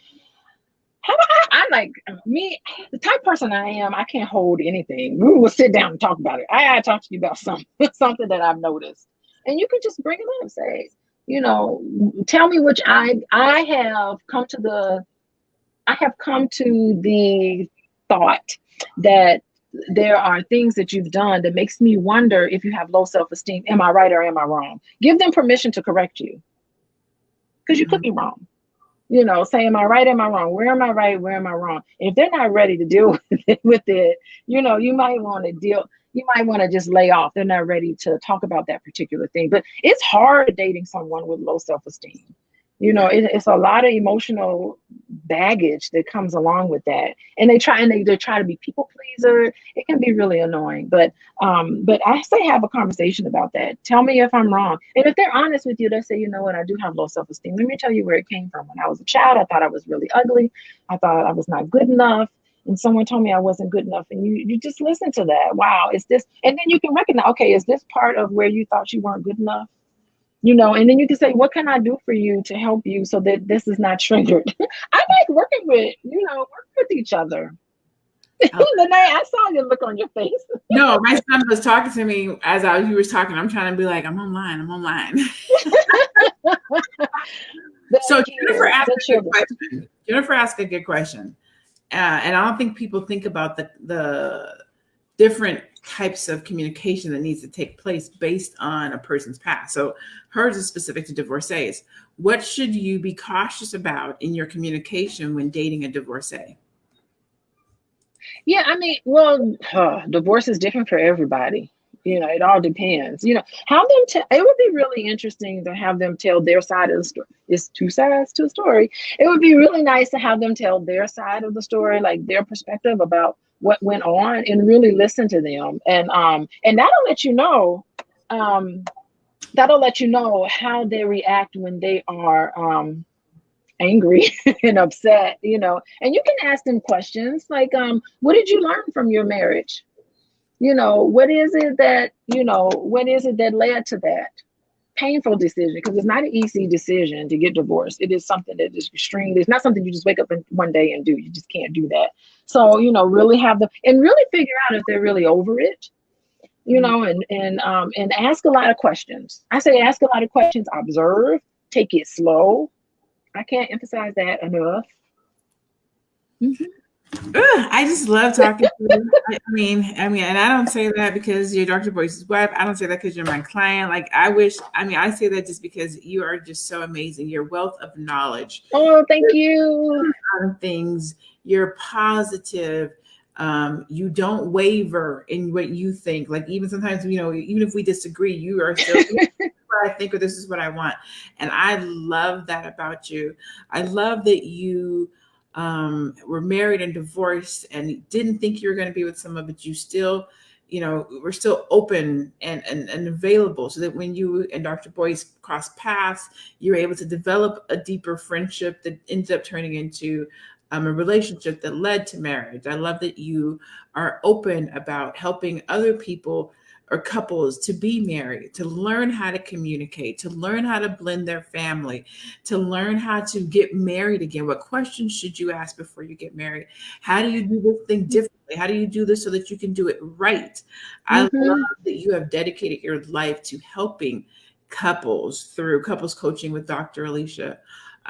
I like me, the type of person I am, I can't hold anything. We will sit down and talk about it. I gotta talk to you about something that I've noticed. And you can just bring it up and say, you know, tell me which I have come to the thought that there are things that you've done that makes me wonder if you have low self-esteem. Am I right or am I wrong? Give them permission to correct you, because you could be wrong. You know, say, am I right? Am I wrong? Where am I right? Where am I wrong? And if they're not ready to deal with it, you know, you might want to just lay off. They're not ready to talk about that particular thing. But it's hard dating someone with low self-esteem. You know, it's a lot of emotional baggage that comes along with that. And they try to be people pleaser. It can be really annoying. But I say have a conversation about that. Tell me if I'm wrong. And if they're honest with you, they say, you know what, I do have low self-esteem. Let me tell you where it came from. When I was a child, I thought I was really ugly. I thought I was not good enough. And someone told me I wasn't good enough. And you just listen to that. Wow, is this? And then you can recognize, okay, is this part of where you thought you weren't good enough? You know, and then you can say, what can I do for you to help you so that this is not triggered? I like working with each other. Lanee, I saw your look on your face. No, my son was talking to me as you were talking. I'm trying to be like, I'm online. So Jennifer asked a good question. And I don't think people think about the different types of communication that needs to take place based on a person's past. So hers is specific to divorcees. What should you be cautious about in your communication when dating a divorcee? Yeah, I mean, well, divorce is different for everybody. You know, it all depends. You know, it would be really interesting to have them tell their side of the story. It's two sides to a story. It would be really nice to have them tell their side of the story, like their perspective about what went on, and really listen to them. And that'll let you know, how they react when they are angry and upset, you know. And you can ask them questions like, what did you learn from your marriage? You know, what is it that led to that painful decision? Because it's not an easy decision to get divorced. It is something that is extremely, it's not something you just wake up one day and do. You just can't do that. So, you know, really have them and really figure out if they're really over it, you know, and ask a lot of questions. I say ask a lot of questions, observe, take it slow. I can't emphasize that enough. Mm-hmm. I just love talking to you. I mean, and I don't say that because you're Dr. Boyce's wife. I don't say that because you're my client. Like, I say that just because you are just so amazing. Your wealth of knowledge. Oh, thank you. Things. You're positive. You don't waver in what you think. Like, even sometimes, you know, even if we disagree, you are still I think, or this is what I want. And I love that about you. I love that you were married and divorced and didn't think you were going to be with someone, but you still, you know, were still open and available, so that when you and Dr. Boyce crossed paths, you were able to develop a deeper friendship that ended up turning into a relationship that led to marriage. I love that you are open about helping other people or couples to be married, to learn how to communicate, to learn how to blend their family, to learn how to get married again? What questions should you ask before you get married? How do you do this thing differently? How do you do this so that you can do it right? I love that you have dedicated your life to helping couples through couples coaching with Dr. Alicia.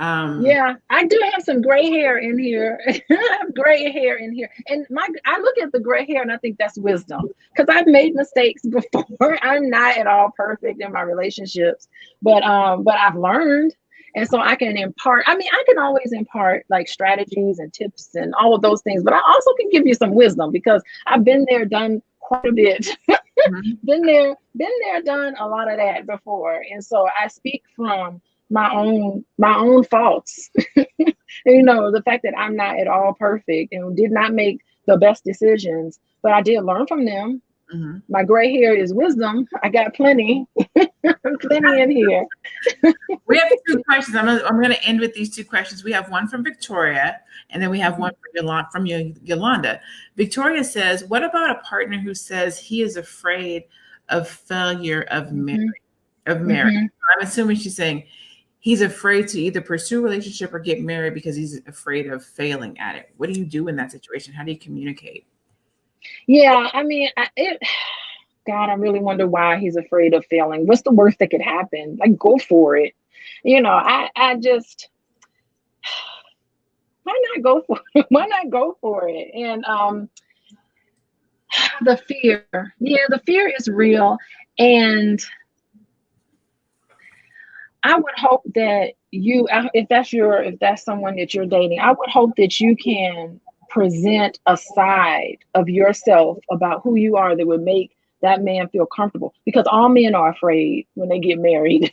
Yeah, I do have some gray hair in here. I have gray hair in here. And I look at the gray hair and I think that's wisdom, because I've made mistakes before. I'm not at all perfect in my relationships, but I've learned. And so I can impart, I mean, I can always impart like strategies and tips and all of those things, but I also can give you some wisdom because I've been there, done quite a bit. been there, done a lot of that before. And so I speak from my own faults. You know, the fact that I'm not at all perfect and did not make the best decisions, but I did learn from them. My gray hair is wisdom. I got plenty in here. We have 2 questions. I'm going to end with these 2 questions. We have one from Victoria, and then we have one from Yolanda. Victoria says, what about a partner who says he is afraid of failure of marriage? I'm assuming she's saying he's afraid to either pursue a relationship or get married because he's afraid of failing at it. What do you do in that situation? How do you communicate? Yeah, I mean, God, I really wonder why he's afraid of failing. What's the worst that could happen? Like, go for it. You know, I just, why not go for it? Why not go for it? And the fear, the fear is real. And I would hope that if that's someone that you're dating, I would hope that you can present a side of yourself about who you are that would make that man feel comfortable, because all men are afraid when they get married.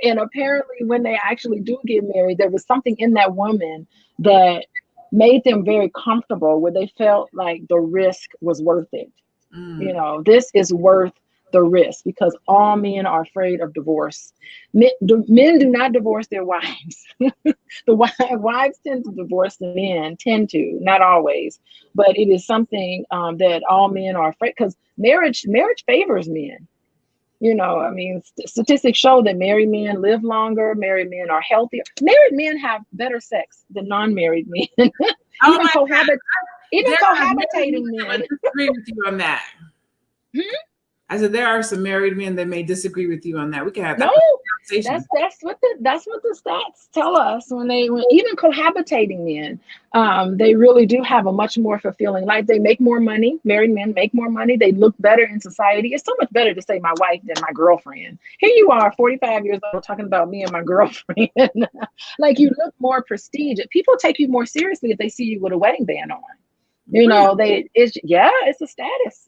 And apparently when they actually do get married, there was something in that woman that made them very comfortable, where they felt like the risk was worth it. You know, this is worth the risk, because all men are afraid of divorce. Men do not divorce their wives. The wives tend to divorce the men, not always, but it is something that all men are afraid, because marriage favors men. You know, I mean, statistics show that married men live longer, married men are healthier, married men have better sex than non-married men. Even cohabitating men. I disagree with you on that. I said there are some married men that may disagree with you on that. We can have that conversation. That's what the stats tell us. When even cohabitating men, they really do have a much more fulfilling life. They make more money. Married men make more money. They look better in society. It's so much better to say my wife than my girlfriend. Here you are, 45 years old, talking about me and my girlfriend. Like, you look more prestigious. People take you more seriously if they see you with a wedding band on. You know, it's a status.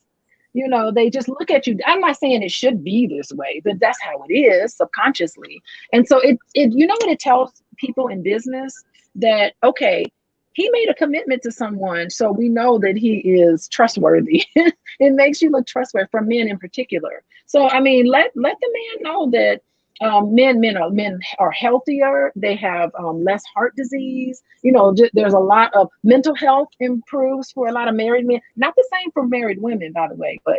You know, they just look at you. I'm not saying it should be this way, but that's how it is subconsciously. And so it you know what it tells people in business? That, okay, he made a commitment to someone, so we know that he is trustworthy. It makes you look trustworthy, for men in particular. So, I mean, let the man know that men are healthier. They have less heart disease. You know, there's a lot of mental health improves for a lot of married men. Not the same for married women, by the way, but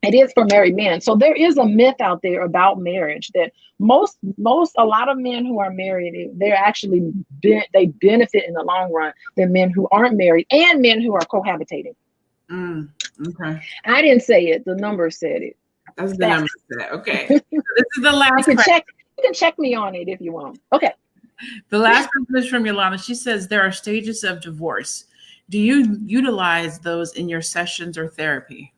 it is for married men. So there is a myth out there about marriage that a lot of men who are married, they're actually they benefit in the long run than men who aren't married and men who are cohabitating. Okay. I didn't say it. The numbers said it. That's the number set. Okay. So this is the last question. You can check me on it if you want. Okay. The last question is from Yolanda. She says there are stages of divorce. Do you utilize those in your sessions or therapy?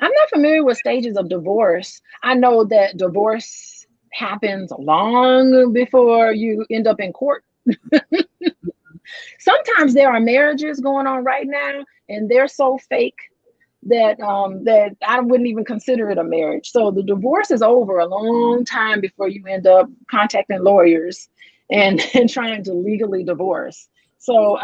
I'm not familiar with stages of divorce. I know that divorce happens long before you end up in court. Sometimes there are marriages going on right now, and they're so fake that that I wouldn't even consider it a marriage. So the divorce is over a long time before you end up contacting lawyers and trying to legally divorce. So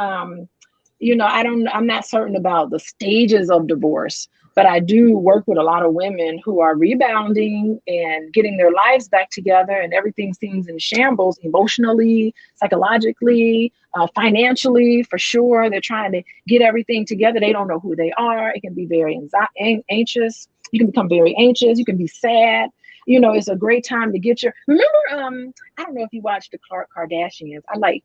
you know, I'm not certain about the stages of divorce, but I do work with a lot of women who are rebounding and getting their lives back together, and everything seems in shambles emotionally, psychologically, financially, for sure. They're trying to get everything together. They don't know who they are. It can be very anxious. You can become very anxious. You can be sad. You know, it's a great time to get your, remember, I don't know if you watched the Kardashians. I like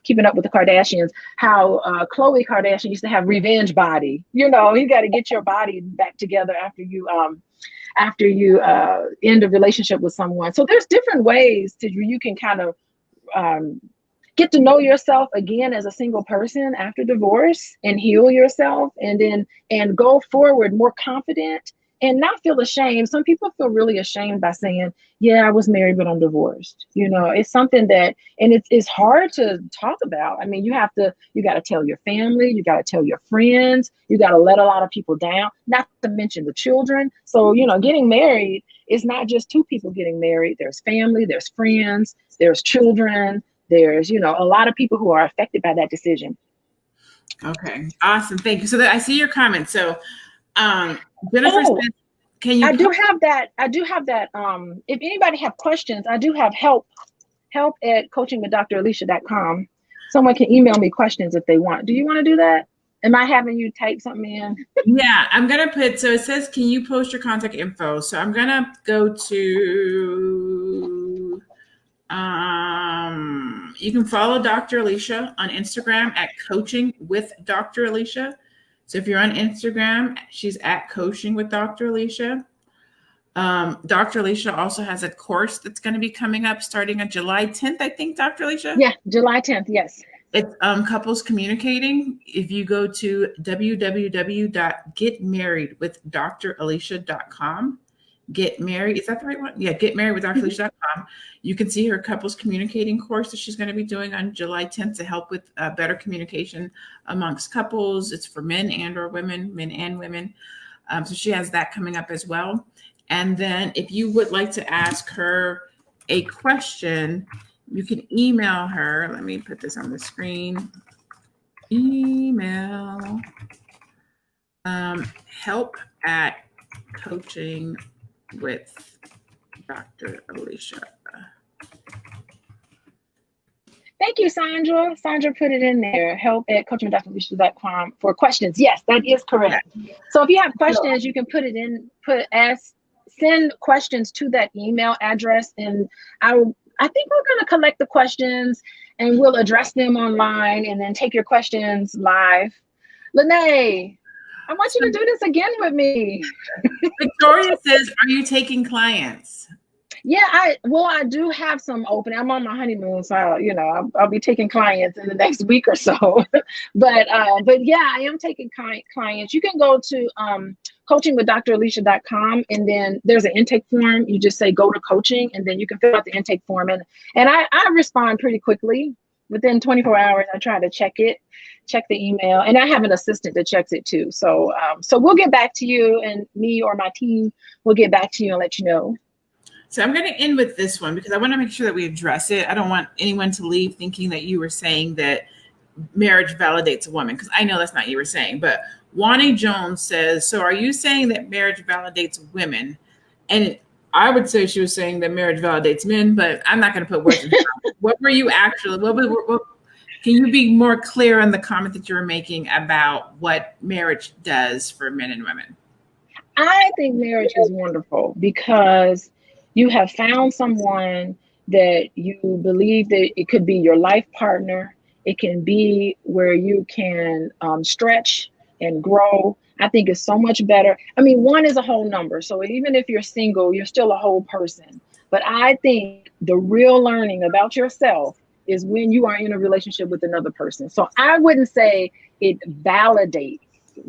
keeping up with the Kardashians, how Khloe Kardashian used to have revenge body. You know, you got to get your body back together after you end a relationship with someone. So there's different ways to you can kind of get to know yourself again as a single person after divorce and heal yourself, and go forward more confident and not feel ashamed. Some people feel really ashamed by saying, yeah, I was married, but I'm divorced. You know, it's something that, and it's hard to talk about. I mean, you got to tell your family, you got to tell your friends, you got to let a lot of people down, not to mention the children. So, you know, getting married is not just two people getting married. There's family, there's friends, there's children, there's, you know, a lot of people who are affected by that decision. Okay, awesome. Thank you. So I see your comment. So Jennifer says, can you? I do have that. If anybody have questions, I do have help at coachingwithdralicia.com. Someone can email me questions if they want. Do you want to do that? Am I having you type something in? Yeah, I'm going to put, so it says, can you post your contact info? So I'm going to go to, you can follow Dr. Alicia on Instagram at Coaching with Dr. Alicia. So if you're on Instagram, she's at Coaching with Dr. Alicia. Dr. Alicia also has a course that's going to be coming up starting on July 10th, I think, Dr. Alicia? Yeah, July 10th, yes. It's couples communicating. If you go to www.getmarriedwithdralicia.com, Get Married, is that the right one? Yeah, getmarriedwithdralicia.com. You can see her couples communicating course that she's going to be doing on July 10th to help with better communication amongst couples. It's for men and or women, men and women. So she has that coming up as well. And then if you would like to ask her a question, you can email her. Let me put this on the screen. Email help at Coaching with Dr. Alicia. Thank you, Sandra. Sandra put it in there. Help at coachingwithdralicia.com for questions. Yes, that is correct. So if you have questions, you can put it in, send questions to that email address, and I think we're going to collect the questions and we'll address them online and then take your questions live. Lanee, I want you to do this again with me. Victoria says, are you taking clients? Yeah, I do have some open. I'm on my honeymoon, so you know I'll be taking clients in the next week or so. but yeah, I am taking clients. You can go to coachingwithdralicia.com, and then there's an intake form. You just say go to coaching, and then you can fill out the intake form, and I respond pretty quickly. Within 24 hours, I try to check the email, and I have an assistant that checks it too. So we'll get back to you, and me or my team will get back to you and let you know. So I'm going to end with this one because I want to make sure that we address it. I don't want anyone to leave thinking that you were saying that marriage validates a woman, because I know that's not what you were saying. But Wani Jones says, so are you saying that marriage validates women? And I would say she was saying that marriage validates men, but I'm not going to put words in her mouth. What were you actually, what, can you be more clear on the comment that you were making about what marriage does for men and women? I think marriage is wonderful because you have found someone that you believe that it could be your life partner. It can be where you can stretch and grow. I think it's so much better. I mean, one is a whole number. So even if you're single, you're still a whole person. But I think the real learning about yourself is when you are in a relationship with another person. So I wouldn't say it validates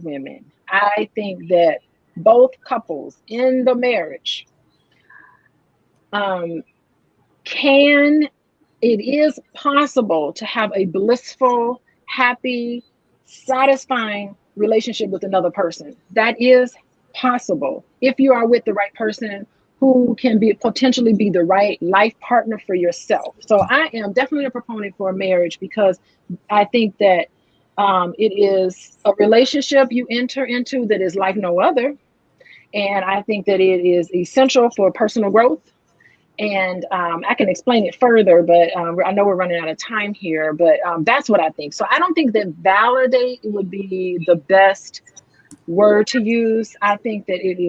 women. I think that both couples in the marriage it is possible to have a blissful, happy, satisfying relationship with another person. That is possible if you are with the right person who can potentially be the right life partner for yourself. So I am definitely a proponent for marriage because I think that it is a relationship you enter into that is like no other. And I think that it is essential for personal growth. And I can explain it further, but I know we're running out of time here, but that's what I think. So I don't think that validate would be the best word to use. I think that it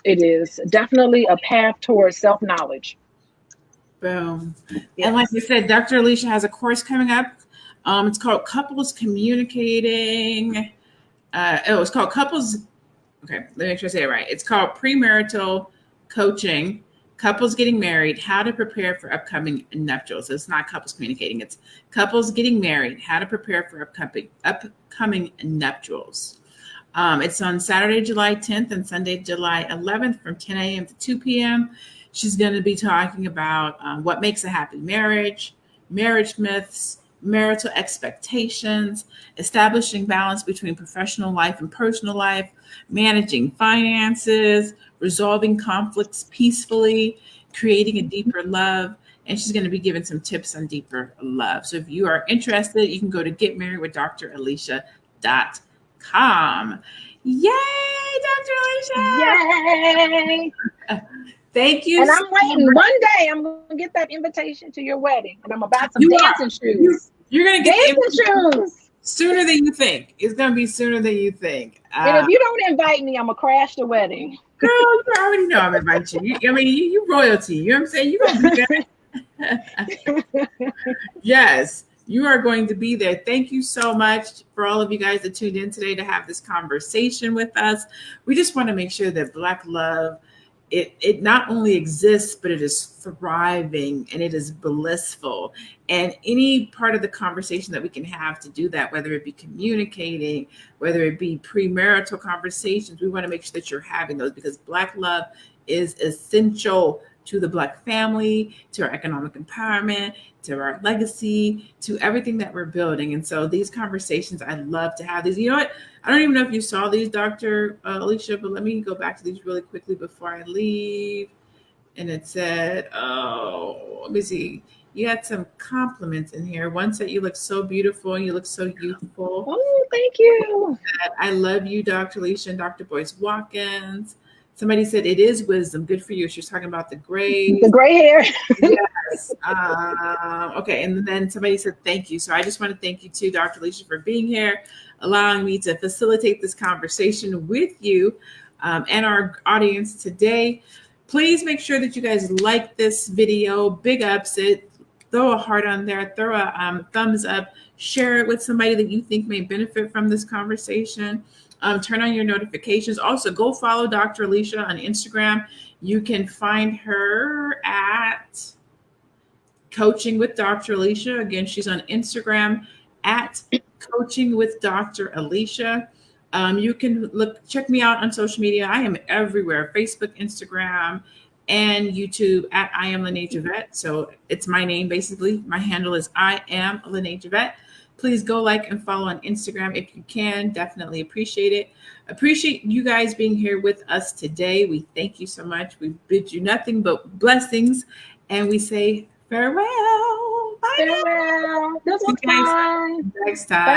is definitely a path towards self-knowledge. Boom. Yes. And like we said, Dr. Alicia has a course coming up. It's called Couples Communicating. It's called Couples. Okay, let me make sure I say it right. It's called Premarital Coaching, Couples Getting Married, How to Prepare for Upcoming Nuptials. So it's not couples communicating, it's couples getting married, how to prepare for upcoming nuptials. It's on Saturday, July 10th and Sunday, July 11th from 10 a.m. to 2 p.m. She's going to be talking about what makes a happy marriage, marriage myths, marital expectations, establishing balance between professional life and personal life, managing finances, resolving conflicts peacefully, creating a deeper love. And she's going to be giving some tips on deeper love. So if you are interested, you can go to getmarriedwithdralicia.com. Yay, Dr. Alicia! Yay! Thank you. And I'm waiting. One day I'm going to get that invitation to your wedding, and I'm about some dancing shoes. You're going to get dancing shoes sooner than you think. It's going to be sooner than you think. And if you don't invite me, I'm going to crash the wedding. Girl, you already know I'm inviting you. I mean, you royalty. You know what I'm saying? You're going to be there. Yes, you are going to be there. Thank you so much for all of you guys that tuned in today to have this conversation with us. We just want to make sure that Black love, it not only exists, but it is thriving and it is blissful. And any part of the conversation that we can have to do that, whether it be communicating, whether it be premarital conversations, we want to make sure that you're having those, because Black love is essential to the Black family, to our economic empowerment, to our legacy, to everything that we're building. And so these conversations, I love to have these. You know what? I don't even know if you saw these, Dr. Alicia, but let me go back to these really quickly before I leave. And it said, let me see. You had some compliments in here. One said you look so beautiful and you look so youthful. Oh, thank you. I love you, Dr. Alicia and Dr. Boyce Watkins. Somebody said it is wisdom. Good for you. She was talking about the gray hair. Yes. Okay. And then somebody said thank you. So I just want to thank you too, Dr. Alicia, for being here, allowing me to facilitate this conversation with you and our audience today. Please make sure that you guys like this video. Big ups it. Throw a heart on there. Throw a thumbs up. Share it with somebody that you think may benefit from this conversation. Turn on your notifications. Also, go follow Dr. Alicia on Instagram. You can find her at Coaching with Dr. Alicia. Again, she's on Instagram at Coaching with Dr. Alicia. You can check me out on social media. I am everywhere: Facebook, Instagram, and YouTube at I am Lanee Javet. So it's my name, basically. My handle is I am Lanee Javet. Please go like and follow on Instagram if you can. Definitely appreciate it. Appreciate you guys being here with us today. We thank you so much. We bid you nothing but blessings, and we say farewell. Bye. Farewell. This was fun. Next time.